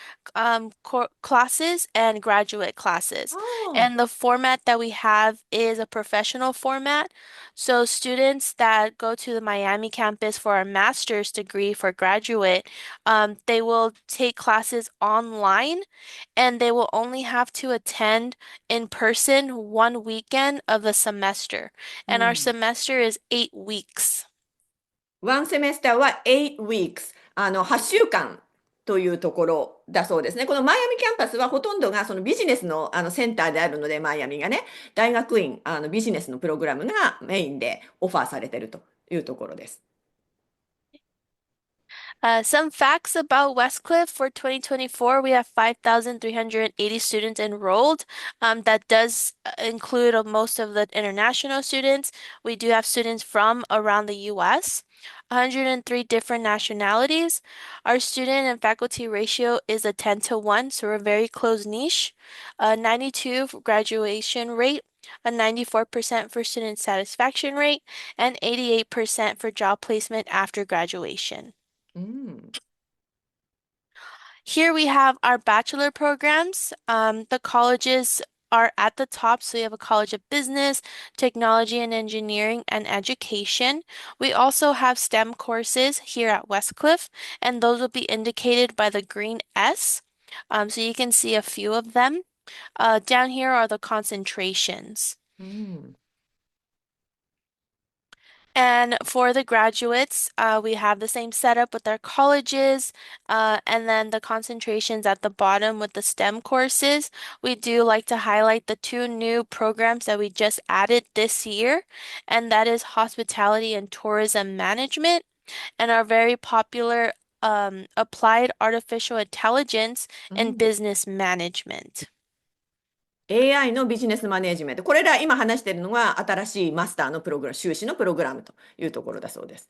classes and graduate classes. Oh. And the format that we have is a professional format. So students that go to the Miami campus for a master's degree for graduate, they will take classes online and they will only have to attend in person one weekend of the semester. And our semester is 8 weeks. One semester は8 weeks、8週間というところだそうですね。このマイアミキャンパスはほとんどがそのビジネスの、センターであるので、マイアミがね、大学院、ビジネスのプログラムがメインでオファーされているというところです。Some facts about Westcliff for 2024, we have 5,380 students enrolled. That does include most of the international students. We do have students from around the US, 103 different nationalities. Our student and faculty ratio is a 10-1, so we're a very close niche. 92 graduation rate, a 94% for student satisfaction rate, and 88% for job placement after graduation. Here we have our bachelor programs. The colleges are at the top. So you have a College of Business, Technology and Engineering, and Education. We also have STEM courses here at Westcliff, and those will be indicated by the green S. So you can see a few of them. Down here are the concentrations. And for the graduates, we have the same setup with our colleges, and then the concentrations at the bottom with the STEM courses. We do like to highlight the 2 new programs that we just added this year, and that is Hospitality and Tourism Management, and our very popular Applied Artificial Intelligence and Business Management. AI のビジネスマネジメント。これら今話しているのが新しいマスターのプログラム、修士のプログラムというところだそうです。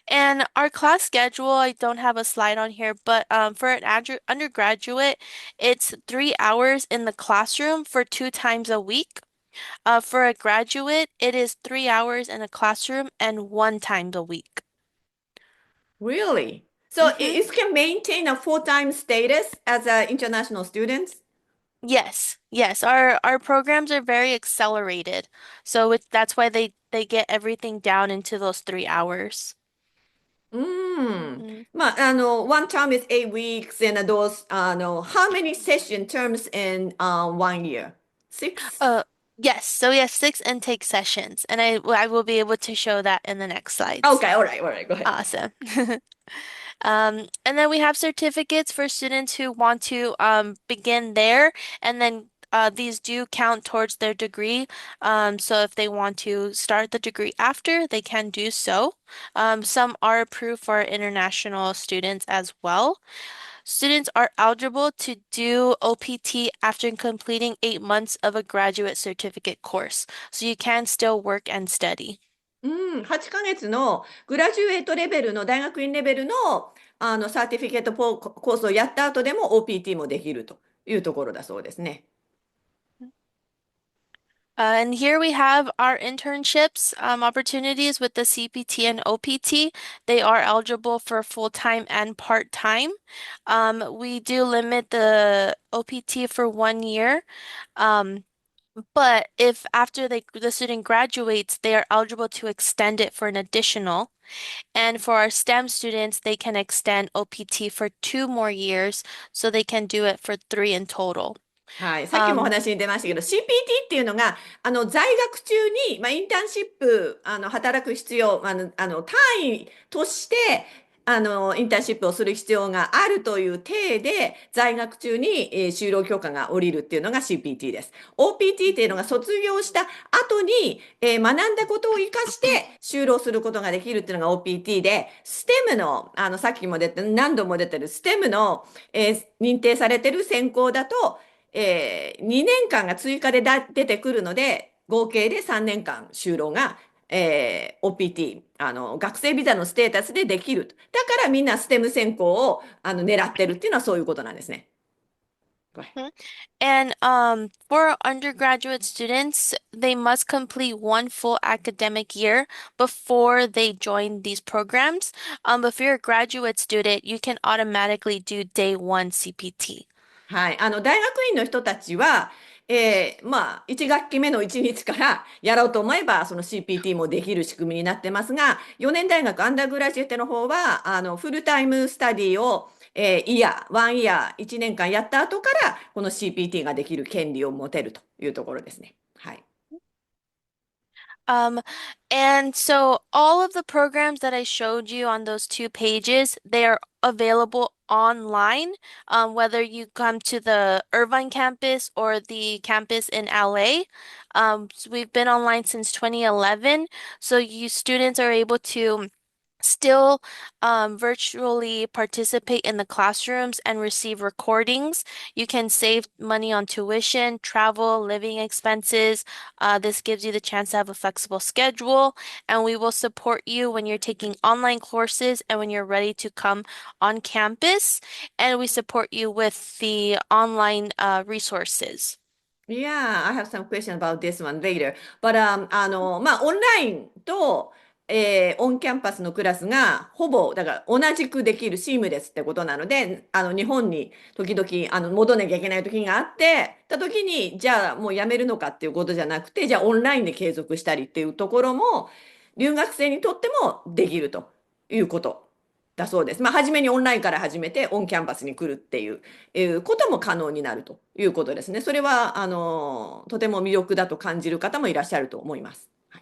And our class schedule, I don't have a slide on here, but for an undergraduate, it's 3 hours in the classroom for 2 times a week. For a graduate, it is 3 hours in a classroom and 1 time a week. Really? So it can maintain a full-time status as an international student? Yes. Our programs are very accelerated. So that's why they get everything down into those 3 hours. まあ、one term is 8 weeks and those, how many session terms in 1 year? Six? Yes, so we have 6 intake sessions, and I will be able to show that in the next slides. Okay, all right, go ahead. Awesome. And then we have certificates for students who want to begin there, and then these do count towards their degree. So if they want to start the degree after, they can do so. Some are approved for international students as well. Students are eligible to do OPT after completing 8 months of a graduate certificate course. So you can still work and study. 8ヶ月のグラジュエートレベルの大学院レベルの、サーティフィケートコースをやった後でも OPT もできるというところだそうですね。And here we have our internships opportunities with the CPT and OPT. They are eligible for full-time and part-time. We do limit the OPT for 1 year. But if after the student graduates, they are eligible to extend it for an additional. And for our STEM students, they can extend OPT for 2 more years, so they can do it for 3 in total. はい、さっきもお話に出ましたけど、CPT っていうのが在学中に、インターンシップ働く必要、単位としてインターンシップをする必要があるという体で在学中に、就労許可が下りるっていうのが CPT です。OPT っていうのが卒業した後に、学んだことを活かして就労することができるっていうのが OPT で、STEM の、さっきも何度も出てる STEM の、認定されてる専攻だと、2年間が追加で出てくるので、合計で3年間就労が、OPT、学生ビザのステータスでできる。だからみんな STEM 専攻を狙ってるっていうのはそういうことなんですね。And for undergraduate students, they must complete 1 full academic year before they join these programs. But for your graduate student, you can automatically do day 1 CPT. はい。大学院の人たちは、1学期目の1日からやろうと思えば、その CPT もできる仕組みになってますが、4年大学アンダーグラジュエットの方は、フルタイムスタディを、1イヤー、1年間やった後から、この CPT ができる権利を持てるというところですね。はい。And so all of the programs that I showed you on those 2 pages, they are available online, whether you come to the Irvine campus or the campus in LA. So we've been online since 2011, so you students are able to still virtually participate in the classrooms and receive recordings. You can save money on tuition, travel, living expenses. This gives you the chance to have a flexible schedule, and we will support you when you're taking online courses and when you're ready to come on campus, and we support you with the online resources. Yeah, I have some question about this one later. But, オンラインと、オンキャンパスのクラスがほぼ、だから同じくできるシームレスってことなので、日本に時々、戻んなきゃいけない時があって、た時に、じゃあもうやめるのかっていうことじゃなくて、じゃあオンラインで継続したりっていうところも、留学生にとってもできるということだそうです。初めにオンラインから始めて、オンキャンパスに来るっていうことも可能になるということですね。それは、とても魅力だと感じる方もいらっしゃると思います。はい。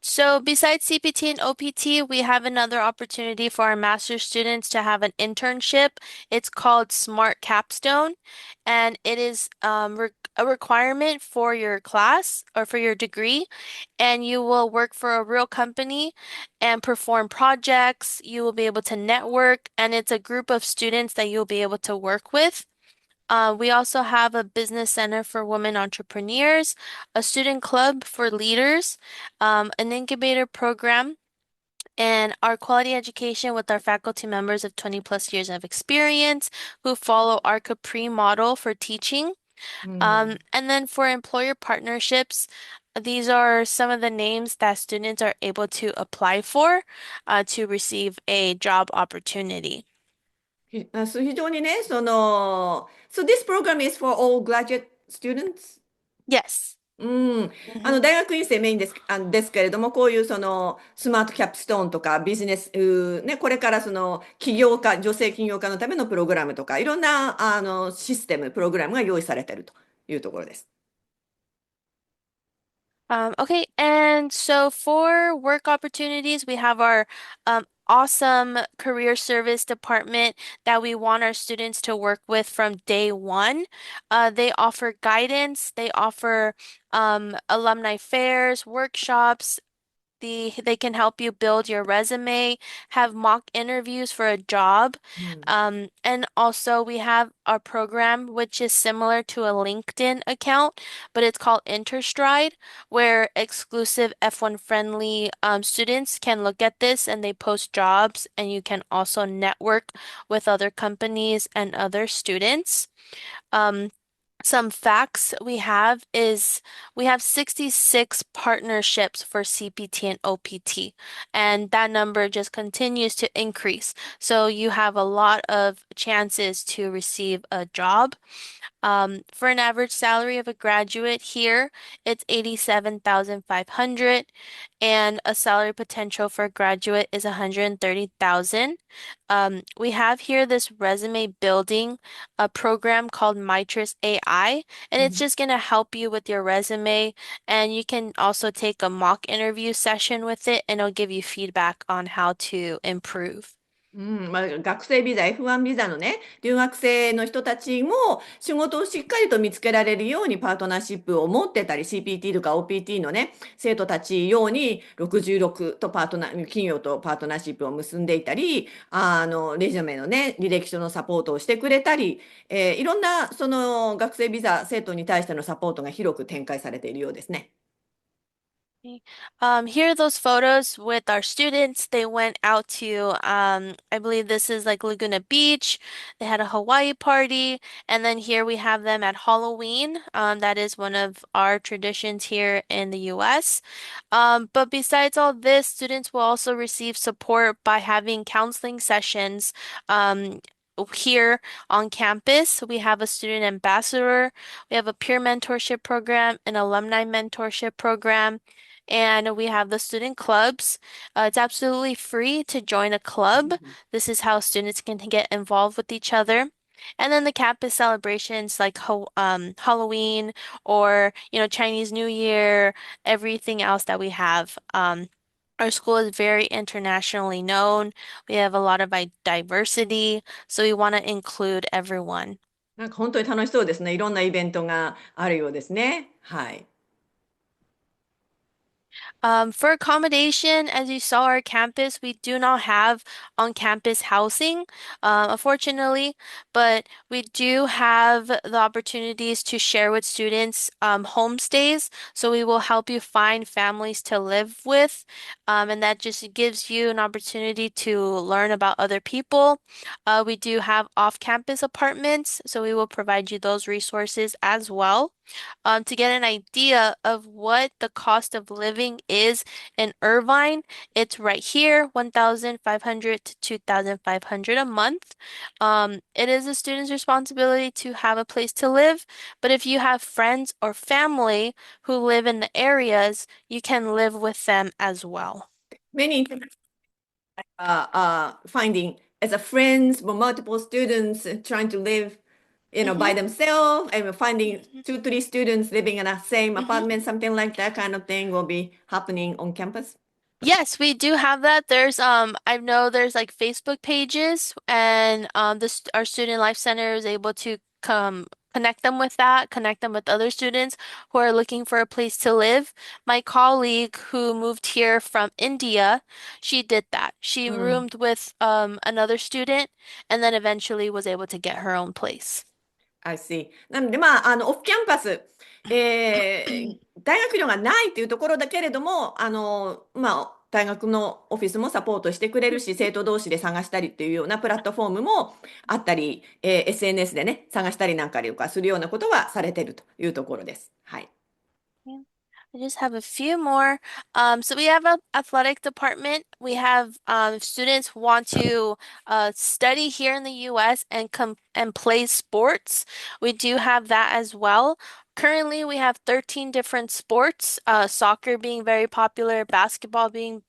So besides CPT and OPT, we have another opportunity for our master's students to have an internship. It's called Smart Capstone, and it is a requirement for your class or for your degree, and you will work for a real company and perform projects. You will be able to network, and it's a group of students that you'll be able to work with. We also have a business center for women entrepreneurs, a student club for leaders, an incubator program, and our quality education with our faculty members of 20 plus years of experience who follow our Capri model for teaching. And then for employer partnerships, these are some of the names that students are able to apply for to receive a job opportunity. 非常にね、So this program is for all graduate students? Yes. うん、Mhm. 大学院生メインです、ですけれども、こういうそのスマートキャップストーンとかビジネス、ね、これからその起業家、女性起業家のためのプログラムとか、いろんなシステム、プログラムが用意されているというところです。Okay, and so for work opportunities, we have our awesome career service department that we want our students to work with from day one. They offer guidance, they offer alumni fairs, workshops. They can help you build your resume, have mock interviews for a job. うん And also we have our program, which is similar to a LinkedIn account, but it's called Interstride, where exclusive F1 friendly students can look at this and they post jobs, and you can also network with other companies and other students. Um, some facts we have is we have 66 partnerships for CPT and OPT, and that number just continues to increase. So you have a lot of chances to receive a job. For an average salary of a graduate here, it's 87,500, and a salary potential for a graduate is 130,000. We have here this resume building a program called Mitris AI, and う it's ん just going to help you with your resume, and you can also take a mock interview session with it, and it'll give you feedback on how to improve. 学生ビザ、F1 ビザのね、留学生の人たちも仕事をしっかりと見つけられるようにパートナーシップを持ってたり、CPT とか OPT のね、生徒たちように66と企業とパートナーシップを結んでいたり、レジュメのね、履歴書のサポートをしてくれたり、いろんなその学生ビザ生徒に対してのサポートが広く展開されているようですね。Okay. Here are those photos with our students. They went out to, I believe this is like Laguna Beach. They had a Hawaii party. And then here we have them at Halloween. That is one of our traditions here in the US. But besides all this, students will also receive support by having counseling sessions. Here on campus, we have a student ambassador, we have a peer mentorship program, an alumni mentorship program, and we have the student clubs. It's absolutely free to join a club. This is how students can get involved with each other. And then the campus celebrations like Halloween or Chinese New Year, everything else that we have. Our school is very internationally known. We have a lot of diversity, so we want to include everyone. なんか本当に楽しそうですね。いろんなイベントがあるようですね。はい。For accommodation, as you saw our campus, we do not have on-campus housing, unfortunately, but we do have the opportunities to share with students homestays. So we will help you find families to live with, and that just gives you an opportunity to learn about other people. We do have off-campus apartments, so we will provide you those resources as well. To get an idea of what the cost of living is in Irvine, it's right here, 1,500 to 2,500 a month. It is a student's responsibility to have a place to live, but if you have friends or family who live in the areas, you can live with them as well. Many finding as a friends, multiple students trying to live, by Mhm, themselves, and finding mhm, 2, 3 students living in the same mhm. apartment, something like that kind of thing will be happening on campus. Yes, we do have that. I know there's like Facebook pages, and our student life center is able to come connect them with that, connect them with other students who are looking for a place to live. My colleague who moved here from India, she did that. She うん roomed with another student and then eventually was able to get her own place. I see. なので、オフキャンパス、大学寮がないっていうところだけれども、大学のオフィスもサポートしてくれるし、生徒同士で探したりっていうようなプラットフォームもあったり、SNS でね、探したりなんかとかするようなことはされてるというところです。はい。Yeah. I just have a few more. So we have an athletic department. We have if students want to study here in the US and come and play sports. We do have that as well. Currently, we have 13 different sports, soccer being very popular, basketball being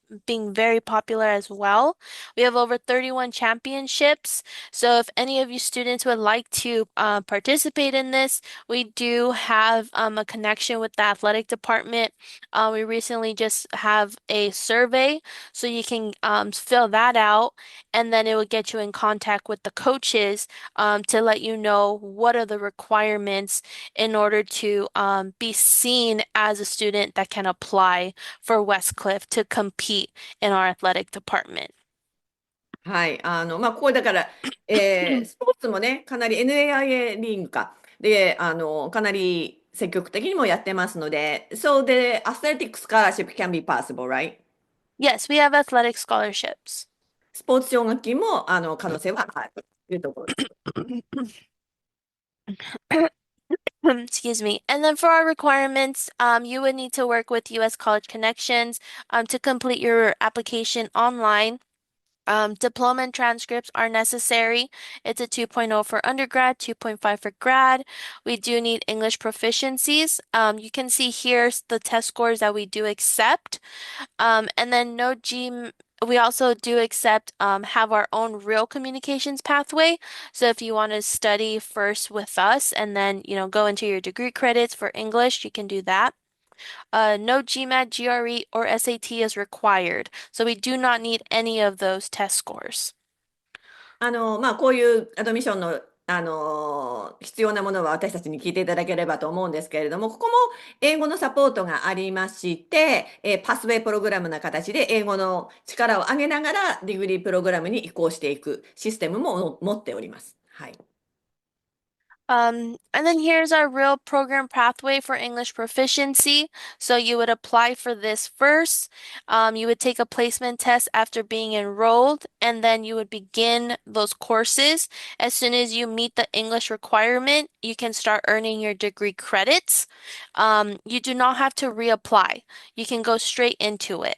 very popular as well. We have over 31 championships. So if any of you students would like to participate in this, we do have a connection with the athletic department. We recently just have a survey, so you can fill that out, and then it will get you in contact with the coaches to let you know what are the requirements in order to be seen as a student that can apply for Westcliff to compete in our athletic department. はい。ここだから、スポーツもね、かなり NAIA リーグか。で、かなり積極的にもやってますので、So the athletic scholarship can be possible, right? Yes, we have athletic scholarships. スポーツ奨学金も、可能性はあるというところです。Excuse me. And then for our requirements, you would need to work with US College Connections to complete your application online. Diploma and transcripts are necessary. It's a 2.0 for undergrad, 2.5 for grad. We do need English proficiencies. You can see here the test scores that we do accept. And then we also do accept have our own real communications pathway. So if you want to study first with us and then, go into your degree credits for English, you can do that. No GMAT, GRE, or SAT is required. So we do not need any of those test scores. こういうアドミッションの、必要なものは私たちに聞いていただければと思うんですけれども、ここも英語のサポートがありまして、パスウェイプログラムな形で英語の力を上げながらディグリープログラムに移行していくシステムも持っております。はい。And then here's our real program pathway for English proficiency. So you would apply for this first. You would take a placement test after being enrolled, and then you would begin those courses. As soon as you meet the English requirement, you can start earning your degree credits. You do not have to reapply. You can go straight into it.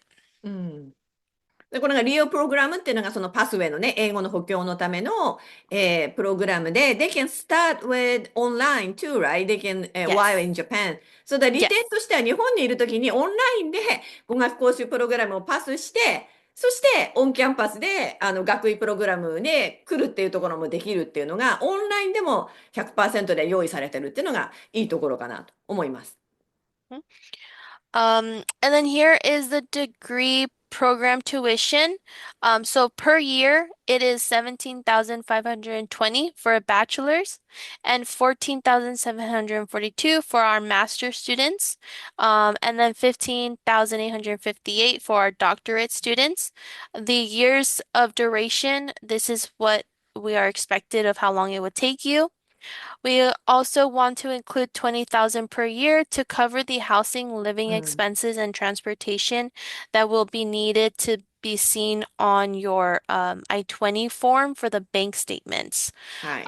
で、これが利用プログラムっていうのがそのパスウェイのね、英語の補強のための、プログラムで、they can start with online too, right? They can, while in Japan. そうだ、利点としては日本にいるときにオンラインで語学講習プログラムをパスして、そしてオンキャンパスで学位プログラムで来るっていうところもできるっていうのが、オンラインでも 100% で用意されてるっていうのがいいところかなと思います。And then here is the degree program tuition. So per year, it is 17,520 for a bachelor's and 14,742 for our master's students, and then 15,858 for our doctorate students. The years of duration, this is what we are expected of how long it would take you. We also want to include 20,000 per year to cover the housing, living expenses, and transportation that will be needed to be seen on your I-20 form for the bank statements. はい。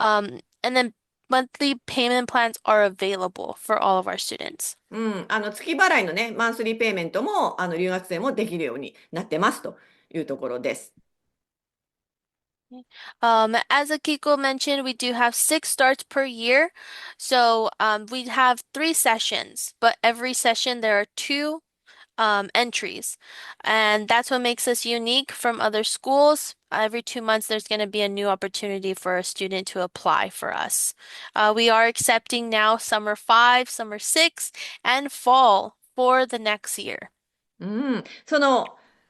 And then monthly payment plans are available for all of our students. 月払いのね、マンスリーペイメントも、留学生もできるようになってますというところです。As Akiko mentioned, we do have 6 starts per year. So we have 3 sessions, but every session there are 2 entries. And that's what makes us unique from other schools. Every 2 months, there's going to be a new opportunity for a student to apply for us. We are accepting now summer 5, summer 6, and fall for the next year.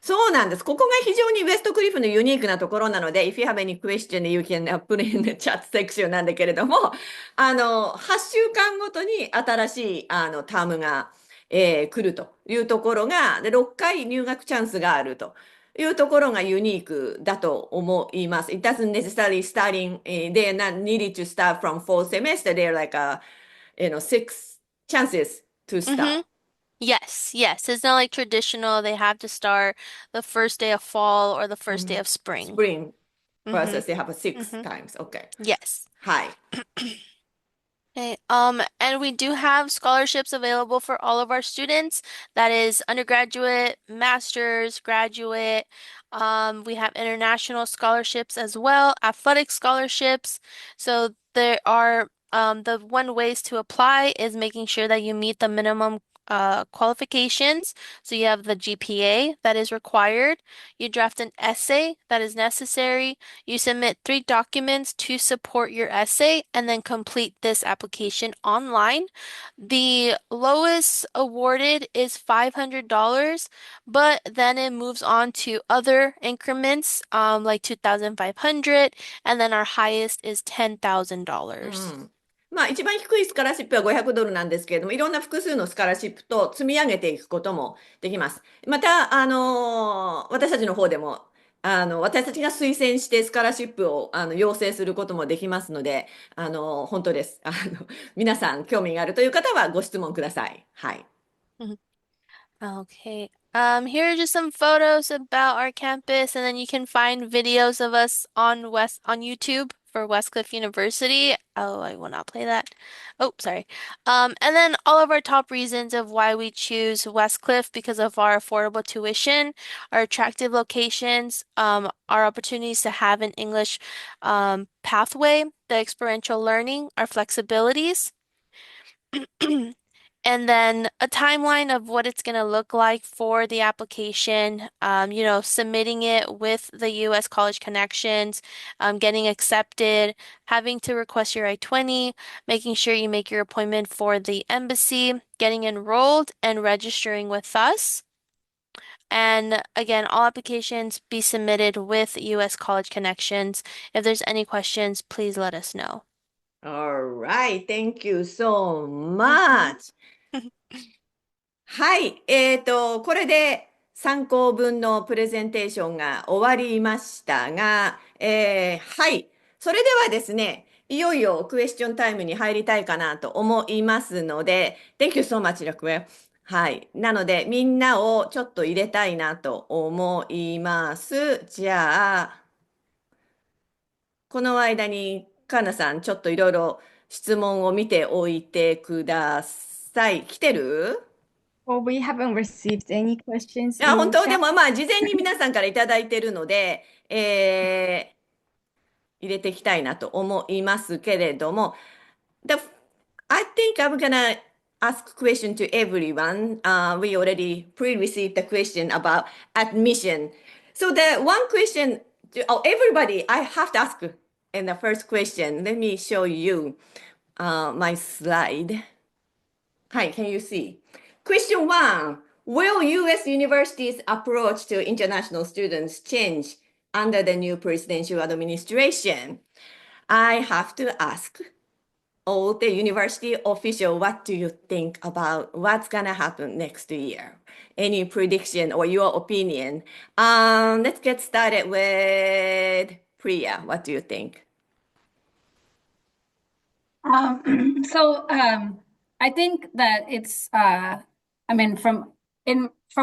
そうなんです。ここが非常にウェストクリフのユニークなところなので、if you have any question, you can put in the chat section なんだけれども、8週間ごとに新しいタームが、来るというところが、で、6回入学チャンスがあるというところがユニークだと思います。It doesn't necessarily starting, they're not needed to start from fall semester. They're like, 6 chances to start. Yes. It's not like traditional. They have to start the first day of fall or the first day of spring. Spring versus they have 6 times. Okay. Yes. はい。Okay, and we do have scholarships available for all of our students. That is undergraduate, master's, graduate. We have international scholarships as well, athletic scholarships. So there are The one ways to apply is making sure that you meet the minimum qualifications. So you have the GPA that is required. You draft an essay that is necessary. You submit 3 documents to support your essay and then complete this application online. The lowest awarded is $500, but then it moves on to other increments, like 2,500, and then our highest is $10,000. まあ、一番低いスカラシップは$500なんですけれども、いろんな複数のスカラシップと積み上げていくこともできます。また、私たちの方でも、私たちが推薦してスカラシップを要請することもできますので、本当です。皆さん興味があるという方はご質問ください。はい。Okay. Here are just some photos about our campus, and then you can find videos of us on YouTube for Westcliff University. Oh, I will not play that. Oh, sorry. And then all of our top reasons of why we choose Westcliff because of our affordable tuition, our attractive locations, our opportunities to have an English pathway, the experiential learning, our flexibilities. And then a timeline of what it's going to look like for the application, submitting it with the U.S. College Connections, getting accepted, having to request your I-20, making sure you make your appointment for the embassy, getting enrolled, and registering with us. And again, all applications be submitted with U.S. College Connections. If there's any questions, please let us know. All right. Thank you so much. はい。これで参考文のプレゼンテーションが終わりましたが、はい。それではですね、いよいよクエスチョンタイムに入りたいかなと思いますので、Thank you so much, ラクエ。はい。なので、みんなをちょっと入れたいなと思います。じゃあ、この間に、カナさん、ちょっといろいろ質問を見ておいてください。来てるWell, we haven't received any questions あ、 in 本 the 当で chat. もまあ、事前に皆さんからいただいてるので、入れていきたいなと思いますけれども、I think I'm gonna ask question to everyone. We already pre-received the question about admission. So the one question, everybody, I have to ask in the first question. Let me show you my slide. Hi, can you see? Question 1. Will U.S. universities' approach to international students change under the new presidential administration? I have to ask all the university official, what do you think about what's gonna happen next year? Any prediction or your opinion? Let's get started with Priya. What do you think? I think that it's from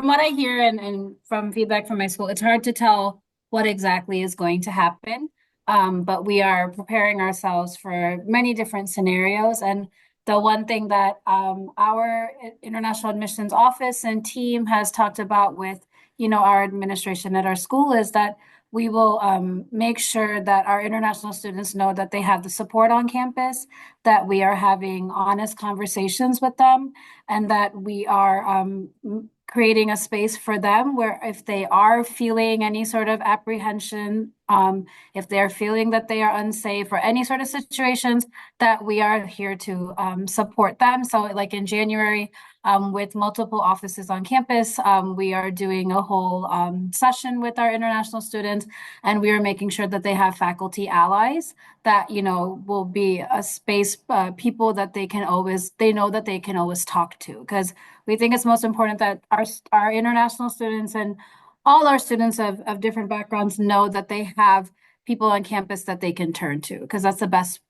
what I hear and from feedback from my school, it's hard to tell what exactly is going to happen. But we are preparing ourselves for many different scenarios. And the one thing that our international admissions office and team has talked about with, our administration at our school is that we will make sure that our international students know that they have the support on campus, that we are having honest conversations with them, and that we are creating a space for them where if they are feeling any sort of apprehension, if they're feeling that they are unsafe or any sort of situations, that we are here to support them. So like in January, with multiple offices on campus, we are doing a whole session with our international students, and we are making sure that they have faculty allies that, will be a space, people that they know that they can always talk to. Because we think it's most important that our international students and all our students of different backgrounds know that they have people on campus that they can turn to, because that's the best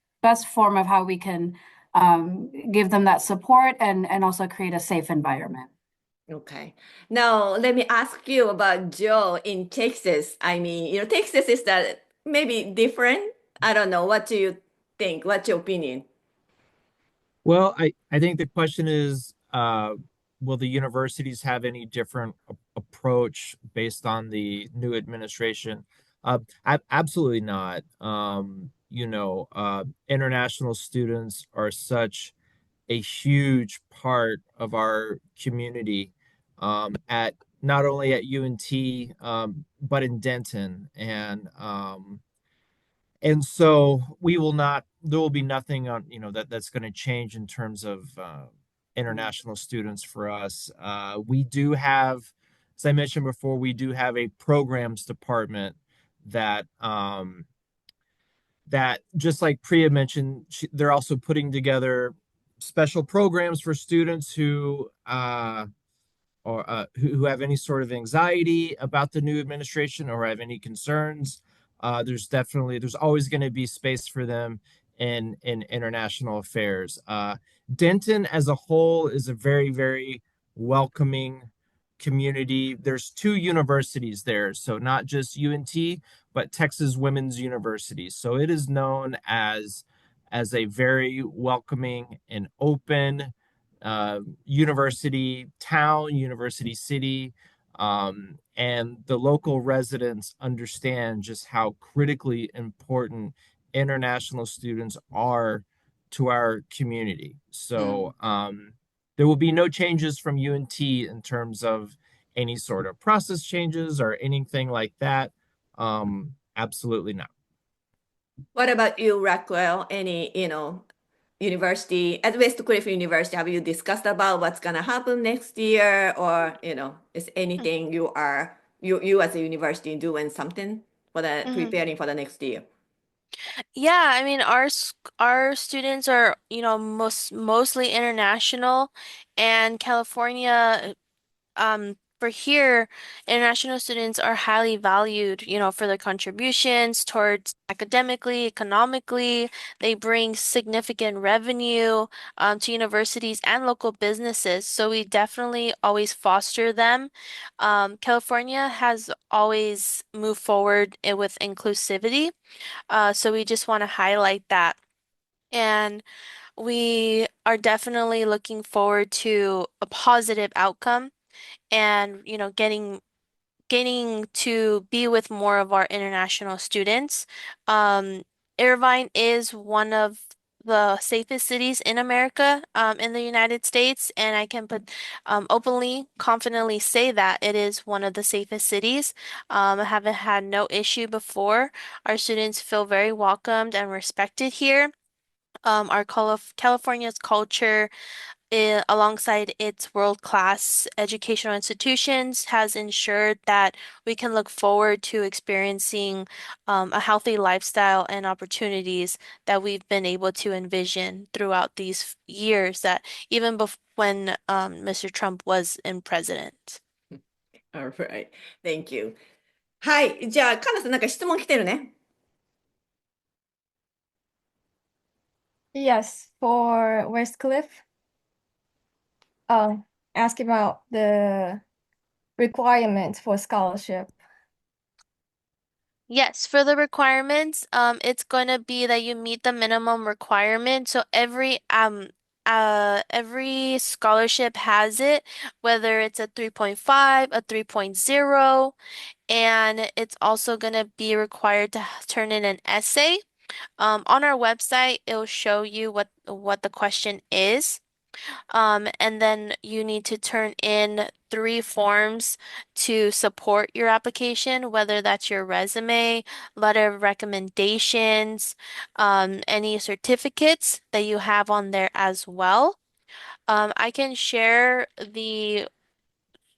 form of how we can give them that support and also create a safe environment. Okay. Now, let me ask you about Joe in Texas. I mean, Texas is that maybe different. I don't know. What do you think? What's your opinion? Well, I think the question is, will the universities have any different approach based on the new administration? Absolutely not. international students are such a huge part of our community at not only at UNT but in Denton, and so there will be nothing on that's going to change in terms of international students for us. We do have, as I mentioned before, we do have a programs department that just like Priya mentioned, they're also putting together special programs for students who have any sort of anxiety about the new administration or have any concerns. There's always going to be space for them in international affairs. Denton as a whole is a very, very welcoming community. There's 2 universities there, so not just UNT, but Texas Women's University. So it is known as a very welcoming and open university town, university city, and the local residents understand just how critically important international students are to our community. So there will be no changes from UNT in terms of any sort of process changes or anything like that. Absolutely not. What about you, Rockwell? Any, university at Westcliff University, have you discussed about what's gonna happen next year, or is anything you as a university doing something for the preparing for the next year? Yeah, I mean our students are, mostly international, and California, for here, international students are highly valued, for their contributions towards academically, economically. They bring significant revenue to universities and local businesses. So we definitely always foster them. California has always moved forward with inclusivity. So we just want to highlight that. And we are definitely looking forward to a positive outcome and, getting to be with more of our international students. Irvine is one of the safest cities in America, in the United States, and I can openly, confidently say that it is one of the safest cities. I haven't had no issue before. Our students feel very welcomed and respected here. Our California's culture, alongside its world-class educational institutions, has ensured that we can look forward to experiencing a healthy lifestyle and opportunities that we've been able to envision throughout these years, that even when Mr. Trump was in president. All right. Thank you. はい。じゃあ、カナさんなんか質問来てるね。Yes, for Westcliff, ask about the requirements for scholarship. Yes, for the requirements, it's going to be that you meet the minimum requirement. So every scholarship has it, whether it's a 3.5, a 3.0, and it's also going to be required to turn in an essay. On our website, it'll show you what the question is. And then you need to turn in 3 forms to support your application, whether that's your resume, letter of recommendations, any certificates that you have on there as well. I can share the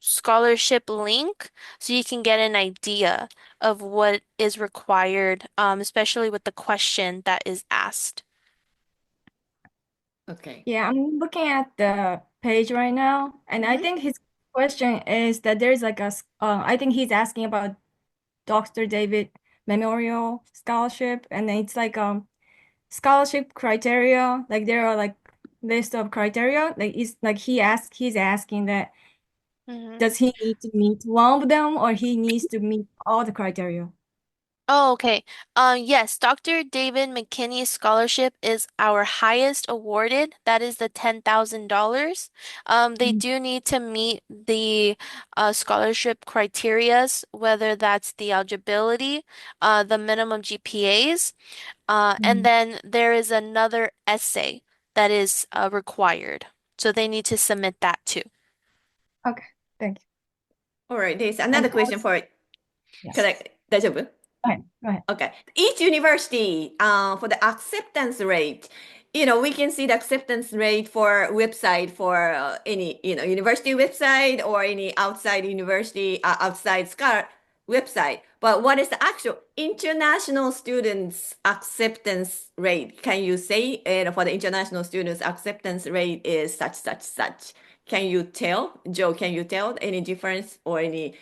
scholarship link so you can get an idea of what is required, especially with the question that is asked. Okay. Yeah, I'm looking at the page right now, and I think his question is that there's like I think he's asking about Dr. David Memorial Scholarship, and then it's like scholarship criteria. Like there are like list of criteria. Like he's asking that Mhm. does he need to meet one of them or he needs to meet all the criteria? Oh, okay. Yes, Dr. David McKinney's scholarship is our highest awarded. That is the $10,000. They do need to meet the scholarship criterias, whether that's the eligibility, the minimum GPAs, and then there is another essay that is required. So they need to submit that too. Okay, thank you. All right, there's another question for it. Yes. 大丈夫? Go ahead. Okay. Each university, for the acceptance rate, we can see the acceptance rate for website for any, university website or any outside university, outside scholar website. But what is the actual international students acceptance rate? Can you say for the international students acceptance rate is such? Can you tell, Joe, can you tell any difference or any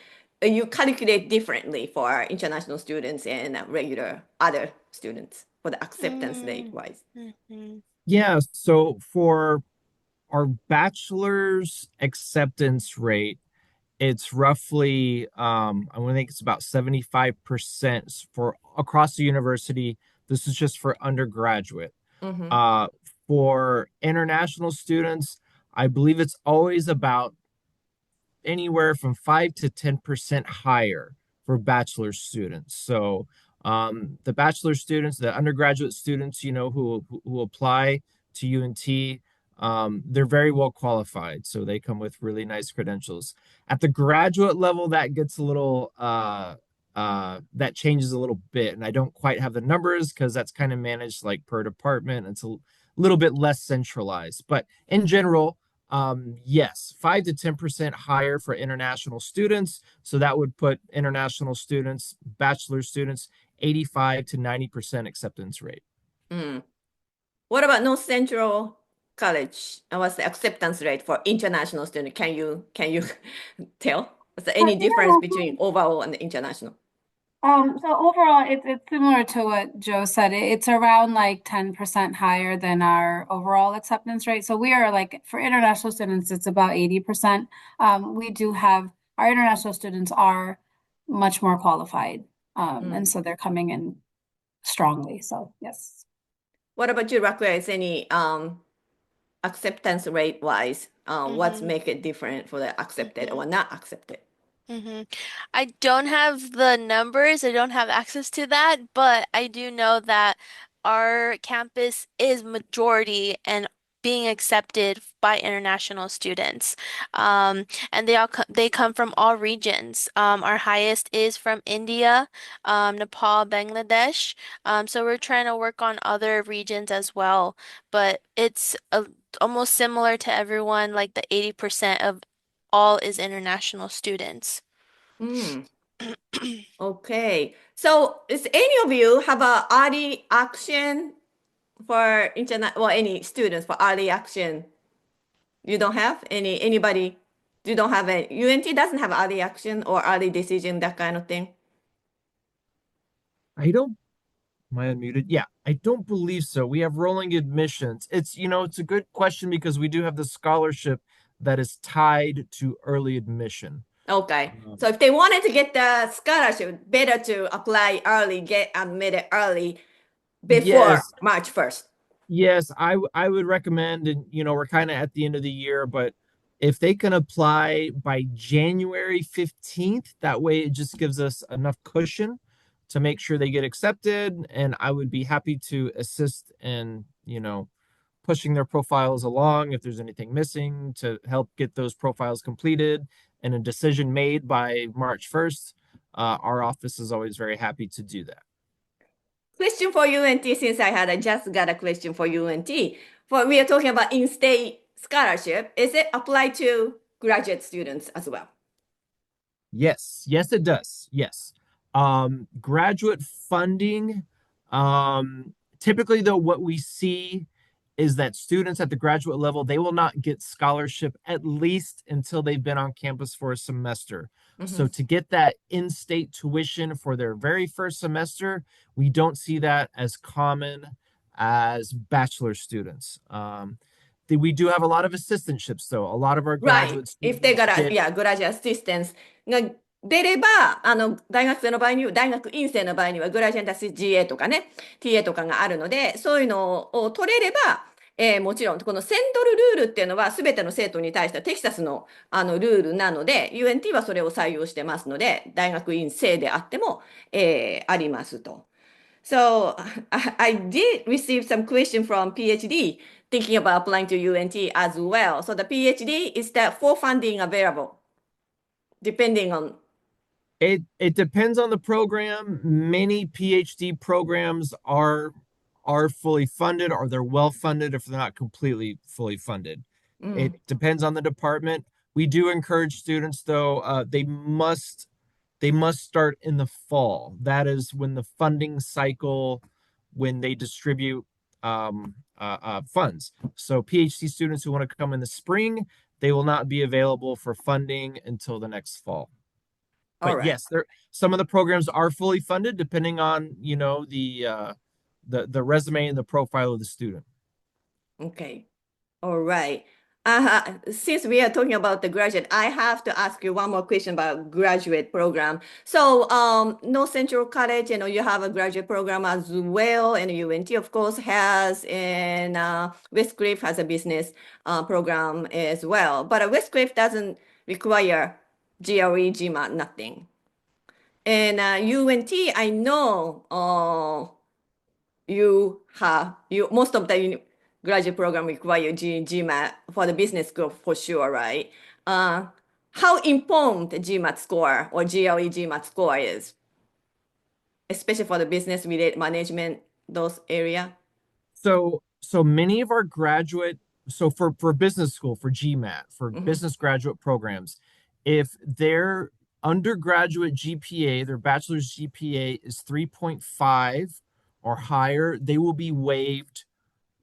you calculate differently for international students and regular other students for the acceptance rate wise? Yeah, so for our bachelor's acceptance rate, it's roughly I want to think it's about 75% for across the university. This is just for undergraduate. For international students, I believe it's always about anywhere from 5 to 10% higher for bachelor students. So the bachelor students, the undergraduate students, who apply to UNT, they're very well qualified. So they come with really nice credentials. At the graduate level, that gets a little, that changes a little bit. And I don't quite have the numbers because that's kind of managed like per department. It's a little bit less centralized. But in general, yes, 5 to 10% higher for international students. So that would put international students, bachelor students, 85 to 90% acceptance rate. What about North Central College? What's the acceptance rate for international students? Can you tell? Is there any difference between overall and international? So overall, it's similar to what Joe said. It's around like 10% higher than our overall acceptance rate. So we are like, for international students, it's about 80%. We do have, our international students are much more qualified. And so they're coming in strongly. So yes. What about you, Raquel? Is any acceptance rate wise? What's make it different for the accepted or not accepted? I don't have the numbers. I don't have access to that, but I do know that our campus is majority and being accepted by international students. And they come from all regions. Our highest is from India, Nepal, Bangladesh. So we're trying to work on other regions as well, but it's almost similar to everyone, like the 80% of all is international students. Okay. So is any of you have a early action for internet or any students for early action? You don't have anybody? You don't have any UNT doesn't have early action or early decision, that kind of thing? Am I unmuted? Yeah, I don't believe so. We have rolling admissions. It's a good question because we do have the scholarship that is tied to early admission. Okay. So if they wanted to get the scholarship, better to apply early, get admitted early before March 1st. Yes, I would recommend, and we're kind of at the end of the year, but if they can apply by January 15th, that way it just gives us enough cushion to make sure they get accepted. And I would be happy to assist in, pushing their profiles along if there's anything missing to help get those profiles completed and a decision made by March 1st. Our office is always very happy to do that. Question for UNT, since I just got a question for UNT. We are talking about in-state scholarship. Is it applied to graduate students as well? Yes, it does. Yes. Graduate funding, typically though, what we see is that students at the graduate level, they will not get scholarship at least until they've been on campus for a semester. So to get that in-state tuition for their very first semester, we don't see that as common as bachelor students. We do have a lot of assistantships though. A lot of our graduate students if they got graduate assistance, 出れば、大学生の場合には、大学院生の場合には、グラジュエント GA とかね、TA とかがあるので、そういうのを取れれば、もちろん、この1000ドルルールっていうのは、すべての生徒に対してはテキサスの、ルールなので、UNT はそれを採用してますので、大学院生であっても、ありますと。So I did receive some question from PhD thinking about applying to UNT as well. So the PhD is that for funding available, depending on. It depends on the program. Many PhD programs are fully funded, or they're well funded if they're not completely fully funded. It depends on the department. We do encourage students, though, they must start in the fall. That is when the funding cycle, when they distribute funds. So PhD students who want to come in the spring, they will not be available for funding until the next fall. All But right. yes, some of the programs are fully funded depending on, the resume and the profile of the student. Okay. All right. Since we are talking about the graduate, I have to ask you one more question about graduate program. So, North Central College, you have a graduate program as well, and UNT, of course, has, and Westcliff has a business program as well. But Westcliff doesn't require GRE, GMAT, nothing. And UNT, I know most of the graduate program require GMAT for the business school for sure, right? How important the GMAT score or GRE GMAT score is, especially for the business related management, those area? So many of our for business school, for GMAT, for business graduate programs, if their undergraduate GPA, their bachelor's GPA is 3.5 or higher, they will be waived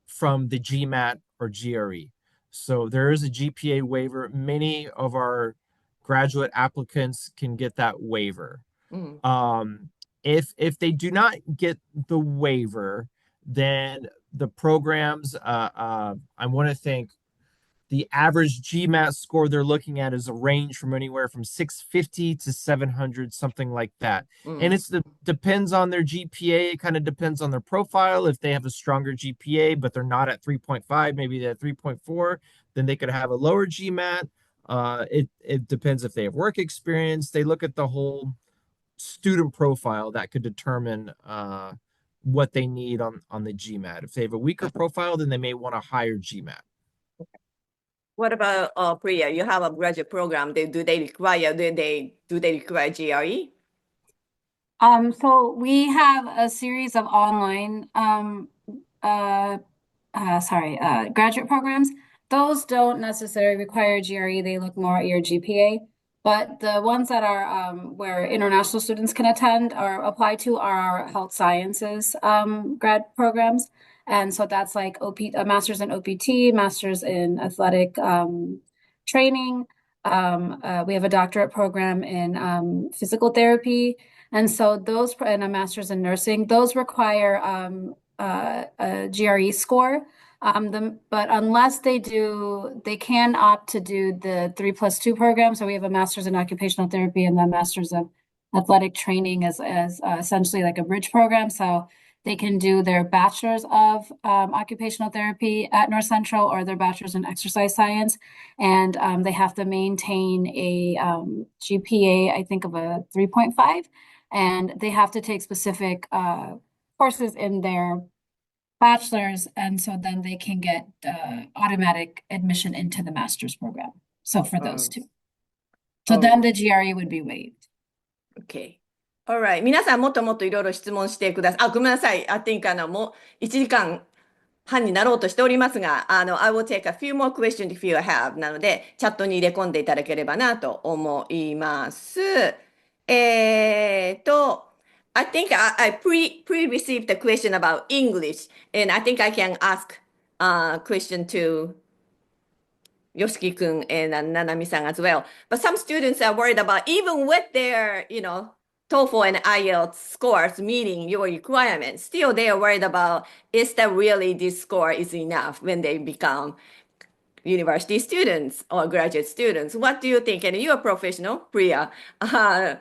from the GMAT or GRE. So there is a GPA waiver. Many of our graduate applicants can get that waiver. If they do not get the waiver, then the programs, I want to think the average GMAT score they're looking at is a range from anywhere from 650 to 700, something like that. And depends on their GPA. It kind of depends on their profile. If they have a stronger GPA, but they're not at 3.5, maybe they're at 3.4, then they could have a lower GMAT. It depends if they have work experience. They look at the whole student profile that could determine what they need on the GMAT. If they have a weaker profile, then they may want a higher GMAT. What about Priya? You have a graduate program. Do they require GRE? So we have a series of online graduate programs. Those don't necessarily require GRE. They look more at your GPA. But the ones that are where international students can attend or apply to are our health sciences grad programs. And so that's like a master's in OPT, master's in athletic training. We have a doctorate program in physical therapy. And so those, and a master's in nursing, those require a GRE score. But unless they can opt to do the 3+2 program. So we have a master's in occupational therapy and then master's of athletic training as essentially like a bridge program. So they can do their bachelor's of occupational therapy at North Central or their bachelor's in exercise science. And they have to maintain a GPA, I think, of a 3.5. And they have to take specific courses in their bachelor's, and so then they can get automatic admission into the master's program. So for those two. So then the GRE would be waived. Okay. All right. 皆さんもっともっといろいろ質問してください。ごめんなさい。I think もう1時間半になろうとしておりますが、I will take a few more questions if you have. なので、チャットに入れ込んでいただければなと思います。I think I pre-received a question about English, and I think I can ask a question to Yoshiki-kun and Nanami-san as well. But some students are worried about, even with their, TOEFL and IELTS scores meeting your requirements, still they are worried about, is that really this score is enough when they become, university students or graduate students. What do you think? And you're a professional, Priya. Are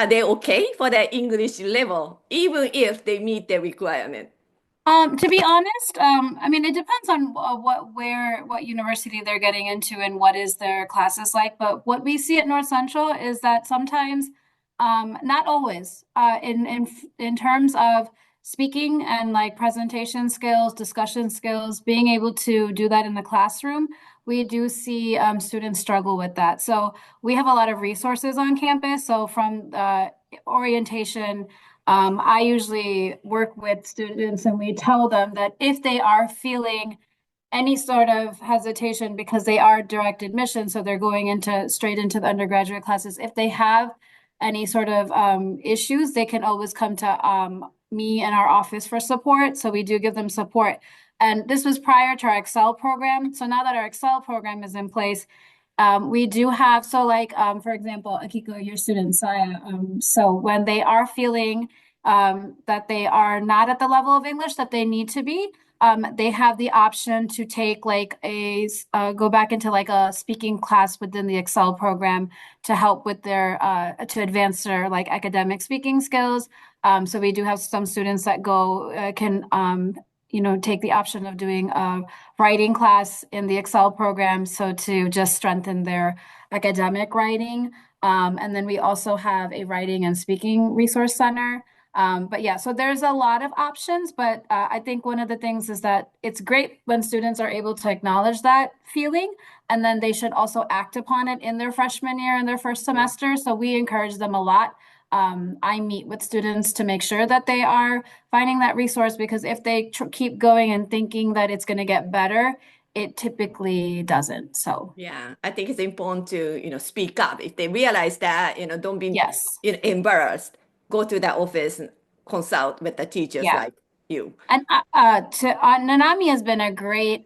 they okay for their English level, even if they meet the requirement? To be honest, I mean, it depends on what university they're getting into and what is their classes like. But what we see at North Central is that sometimes, not always, in terms of speaking and like presentation skills, discussion skills, being able to do that in the classroom, we do see students struggle with that. So we have a lot of resources on campus. So from orientation, I usually work with students and we tell them that if they are feeling any sort of hesitation because they are direct admission, so they're going straight into the undergraduate classes, if they have any sort of issues, they can always come to me in our office for support. So we do give them support. And this was prior to our Excel program. So now that our Excel program is in place, we do have, so like, for example, Akiko, your student, Saya, so when they are feeling that they are not at the level of English that they need to be, they have the option to take like go back into like a speaking class within the Excel program to help with their, to advance their like academic speaking skills. So we do have some students that can take the option of doing a writing class in the Excel program, so to just strengthen their academic writing. And then we also have a writing and speaking resource center. But yeah, so there's a lot of options, but I think one of the things is that it's great when students are able to acknowledge that feeling, and then they should also act upon it in their freshman year and their first semester. So we encourage them a lot. I meet with students to make sure that they are finding that resource, because if they keep going and thinking that it's going to get better, it typically doesn't. So yeah, I think it's important to speak up if they realize that don't be yes, embarrassed. Go to the office and consult with the teachers like you. And Nanami has been a great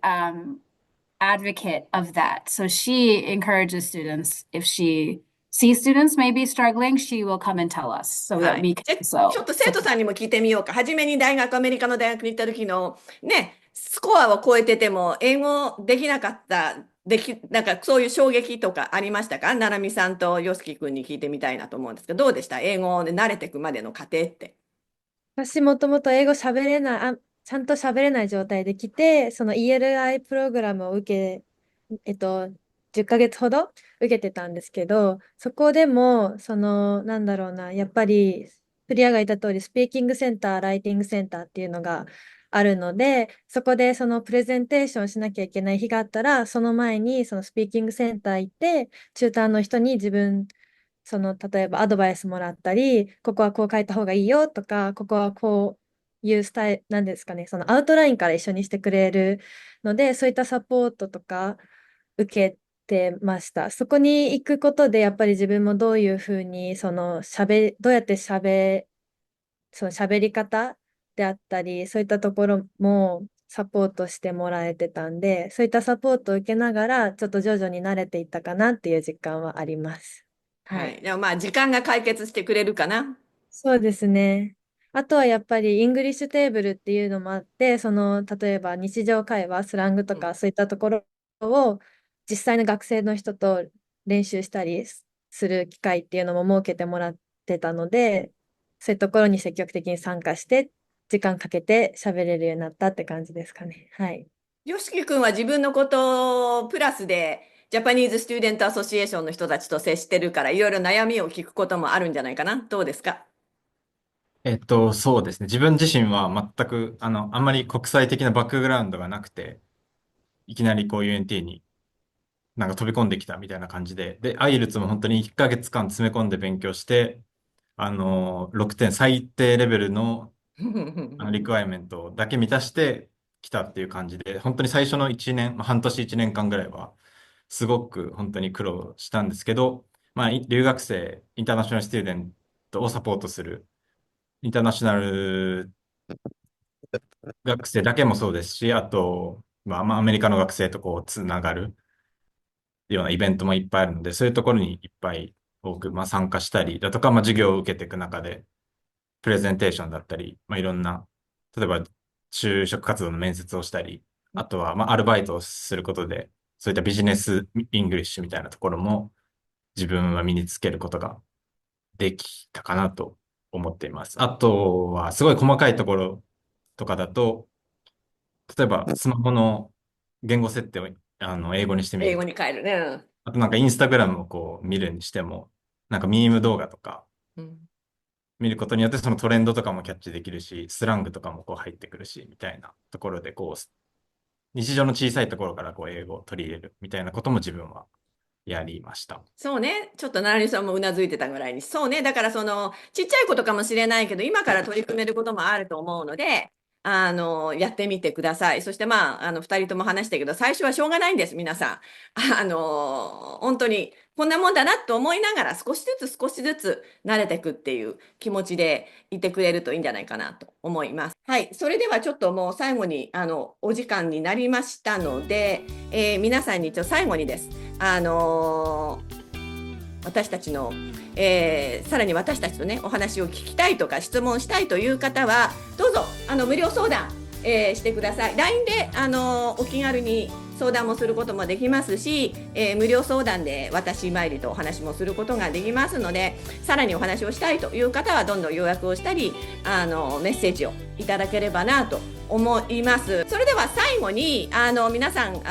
advocate of that. So she encourages students, if she sees students maybe struggling, she will come and tell us so that we can. ちょっと生徒さんにも聞いてみようか。はじめにアメリカの大学に行った時のね、スコアを超えてても英語できなかった、なんかそういう衝撃とかありましたか？ななみさんとよすきくんに聞いてみたいなと思うんですけど、どうでした？英語で慣れていくまでの過程って。私もともと英語喋れない、ちゃんと喋れない状態で来て、その ELI プログラムを10ヶ月ほど受けてたんですけど、そこでも、なんだろうな、やっぱり、プリアが言った通り、スピーキングセンター、ライティングセンターっていうのがあるので、そこでそのプレゼンテーションしなきゃいけない日があったら、その前にそのスピーキングセンター行って、チューターの人に例えばアドバイスもらったり、ここはこう書いた方がいいよとか、ここはこういうスタイル、なんですかね、そのアウトラインから一緒にしてくれるので、そういったサポートとか受けてました。そこに行くことで、やっぱり自分もどういうふうに、どうやって喋り方であったり、そういったところもサポートしてもらえてたんで、そういったサポートを受けながら、ちょっと徐々に慣れていったかなっていう実感はあります。はい。でもまあ時間が解決してくれるかな。そうですね。あとはやっぱりイングリッシュテーブルっていうのもあって、例えば日常会話、スラングとかそういったところを実際の学生の人と練習したりする機会っていうのも設けてもらってたので、そういうところに積極的に参加して、時間かけて喋れるようになったって感じですかね。はい。よしきくんは自分のことプラスで、ジャパニーズ・スチューデント・アソシエーションの人たちと接してるから、いろいろ悩みを聞くこともあるんじゃないかな。どうですか？そうですね。自分自身は全く、あんまり国際的なバックグラウンドがなくて、いきなりこう UNT になんか飛び込んできたみたいな感じで、で、アイルツも本当に1ヶ月間詰め込んで勉強して、6点最低レベルのリクワイアメントだけ満たしてきたっていう感じで、本当に最初の1年、半年1年間ぐらいは、すごく本当に苦労したんですけど、留学生、インターナショナルスチューデントをサポートする、インターナショナル学生だけもそうですし、あと、アメリカの学生とこう、つながるようなイベントもいっぱいあるので、そういうところにいっぱい多く、参加したりだとか、授業を受けていく中で、プレゼンテーションだったり、いろんな、例えば就職活動の面接をしたり、あとは、アルバイトをすることで、そういったビジネスイングリッシュみたいなところも自分は身につけることができたかなと思っています。あとはすごい細かいところとかだと、例えばスマホの言語設定を英語にしてみる。英語に変えるね。あとなんかインスタグラムをこう見るにしても、なんかミーム動画とか見ることによってそのトレンドとかもキャッチできるし、スラングとかもこう入ってくるし、みたいなところでこう、日常の小さいところからこう英語を取り入れるみたいなことも自分はやりました。そうね。ちょっとナナリさんもうなずいてたぐらいに。そうね。だからちっちゃいことかもしれないけど、今から取り組めることもあると思うので、やってみてください。そして二人とも話したけど、最初はしょうがないんです、皆さん。本当に、こんなもんだなと思いながら、少しずつ慣れていくっていう気持ちでいてくれるといいんじゃないかなと思います。はい。それではちょっともう最後に、お時間になりましたので、皆さんに最後にです。私たちの、さらに私たちとね、お話を聞きたいとか質問したいという方は、どうぞ無料相談、してください。LINE でお気軽に相談もすることもできますし、無料相談で私参りとお話もすることができますので、さらにお話をしたいという方はどんどん予約をしたり、メッセージをいただければなと思います。それでは最後に皆さん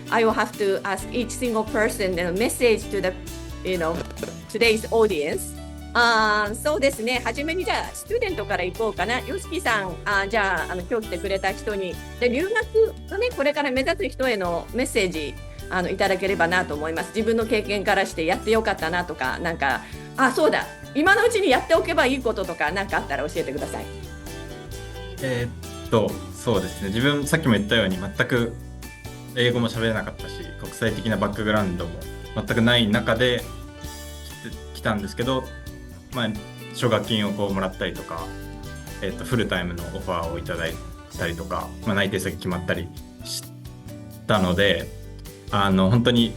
I will have to ask each single person a message to the, today's audience. そうですね。はじめにじゃあ、スチューデントから行こうかな。よしきさん、じゃあ、今日来てくれた人に、で留学のね、これから目指す人へのメッセージ、いただければなと思います。自分の経験からしてやってよかったなとか、なんか、そうだ、今のうちにやっておけばいいこととか、なんかあったら教えてください。そうですね。自分、さっきも言ったように、全く英語も喋れなかったし、国際的なバックグラウンドも全くない中で来たんですけど、奨学金をこうもらったりとか、フルタイムのオファーをいただいたりとか、内定先決まったりしたので、本当に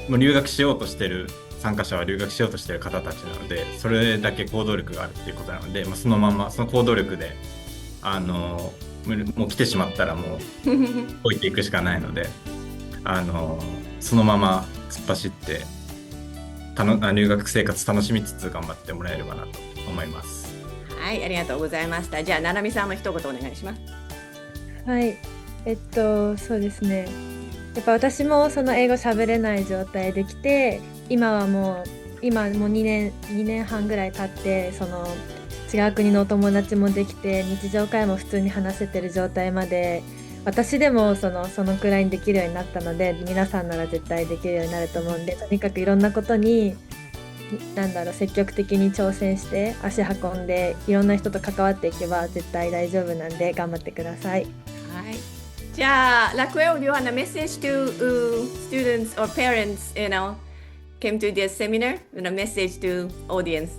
もう留学しようとしてる参加者は留学しようとしてる方たちなので、それだけ行動力があるっていうことなので、そのままその行動力でもう来てしまったらもう置いていくしかないのでそのまま突っ走って留学生活楽しみつつ頑張ってもらえればなと思います。はい、ありがとうございました。じゃあ、ななみさんも一言お願いします。はい。そうですね。やっぱ私もその英語喋れない状態で来て、今もう2年半ぐらい経って、その違う国のお友達もできて、日常会も普通に話せてる状態まで、私でもそのくらいにできるようになったので、皆さんなら絶対できるようになると思うんで、とにかくいろんなことに積極的に挑戦して足運んでいろんな人と関わっていけば絶対大丈夫なんで頑張ってください。はい。じゃあ、Raquel, do you want a message to students or parents, came to this seminar, and a message to audience?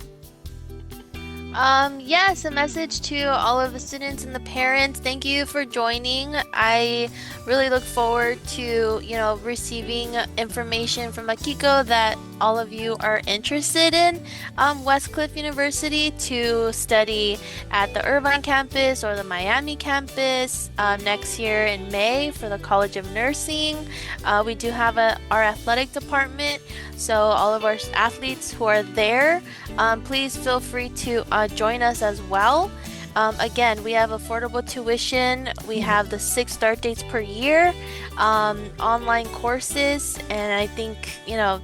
Yes, a message to all of the students and the parents. Thank you for joining. I really look forward to, receiving information from Akiko that all of you are interested in Westcliff University to study at the Irvine campus or the Miami campus next year in May for the College of Nursing. We do have our athletic department, so all of our athletes who are there, please feel free to join us as well. Again, we have affordable tuition. We have the 6 start dates per year, online courses, and I think,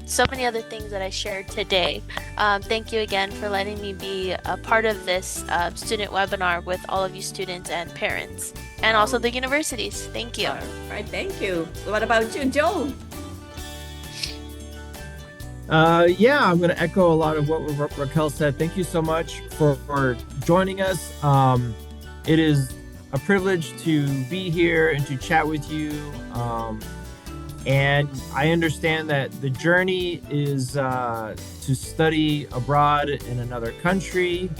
so many other things that I shared today. Thank you again for letting me be a part of this student webinar with all of you students and parents, and also the universities. Thank you. All right, thank you. What about you, Joe? Yeah, I'm going to echo a lot of what Raquel said. Thank you so much for joining us. It is a privilege to be here and to chat with you. And I understand that the journey is to study abroad in another country.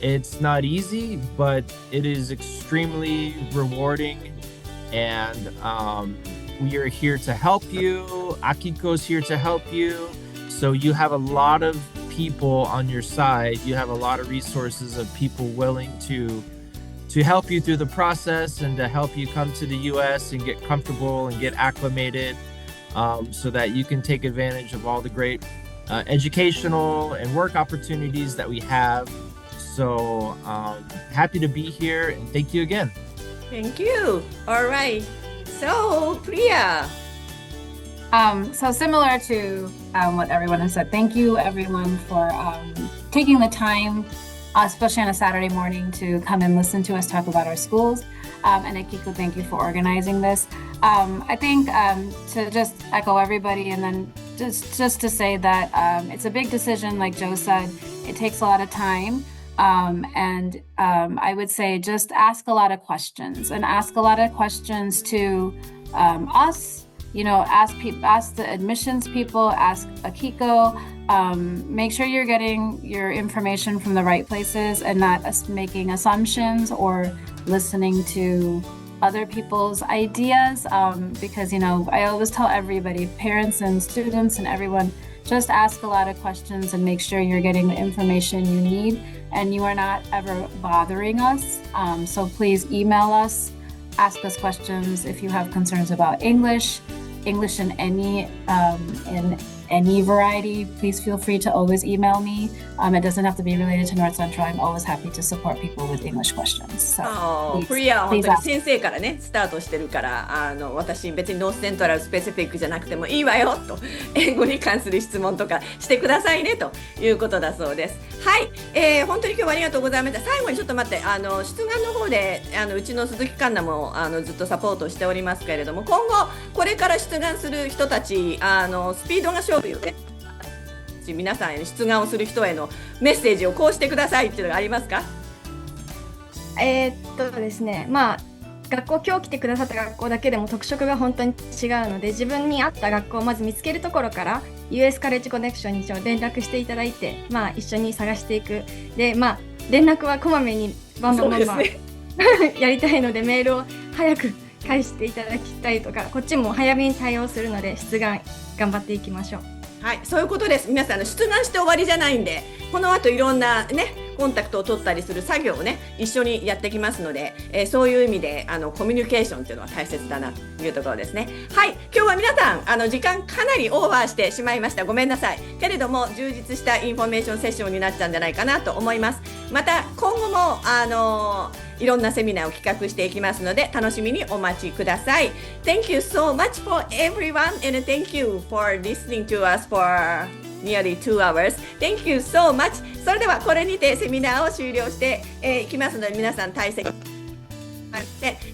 It's not easy, but it is extremely rewarding. And we are here to help you. Akiko's here to help you. So you have a lot of people on your side. You have a lot of resources of people willing to to help you through the process and to help you come to the US and get comfortable and get acclimated so that you can take advantage of all the great educational and work opportunities that we have. So happy to be here and thank you again. Thank you. All right. So, Priya. So similar to what everyone has said, thank you everyone for taking the time, especially on a Saturday morning, to come and listen to us talk about our schools. And Akiko, thank you for organizing this. I think to just echo everybody and then just to say that it's a big decision, like Joe said, it takes a lot of time. And I would say just ask a lot of questions and ask a lot of questions to us. You know, ask the admissions people, ask Akiko, make sure you're getting your information from the right places and not making assumptions or listening to other people's ideas. Because, you know, I always tell everybody, parents and students and everyone, just ask a lot of questions and make sure you're getting the information you need and you are not ever bothering us. So please email us, ask us questions if you have concerns about English in any variety. Please feel free to always email me. It doesn't have to be related to North Central. I'm always happy to support people with English questions. So プリアは本当に先生からねスタートしてるから私別にノースセントラルスペシフィックじゃなくてもいいわよと英語に関する質問とかしてくださいねということだそうです。はい、本当に今日はありがとうございました。最後にちょっと待って出願の方でうちの鈴木環奈もずっとサポートしておりますけれども、今後これから出願する人たちスピードが勝負よね。皆さんへ出願をする人へのメッセージをこうしてくださいっていうのがありますか？ですね、まあ今日来てくださった学校だけでも特色が本当に違うので、自分に合った学校をまず見つけるところから US カレッジコネクションに連絡していただいて、まあ一緒に探していく。で、まあ連絡はこまめにバンバンやりたいので、メールを早く返していただきたいとか、こっちも早めに対応するので出願頑張っていきましょう。はい、そういうことです。皆さん出願して終わりじゃないんで、この後いろんなねコンタクトを取ったりする作業をね一緒にやってきますので、そういう意味でコミュニケーションっていうのは大切だなというところですね。はい、今日は皆さん時間かなりオーバーしてしまいました。ごめんなさい。けれども充実したインフォメーションセッションになっちゃうんじゃないかなと思います。また今後もいろんなセミナーを企画していきますので楽しみにお待ちください。Thank you so much for everyone and thank you for listening to us for nearly 2 hours. Thank you so much. それではこれにてセミナーを終了していきますので皆さん退席。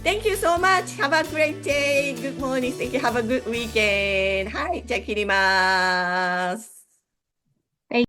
Thank you so much. Have a great day. Good morning. Thank you. Have a good weekend. はい、じゃあ切ります。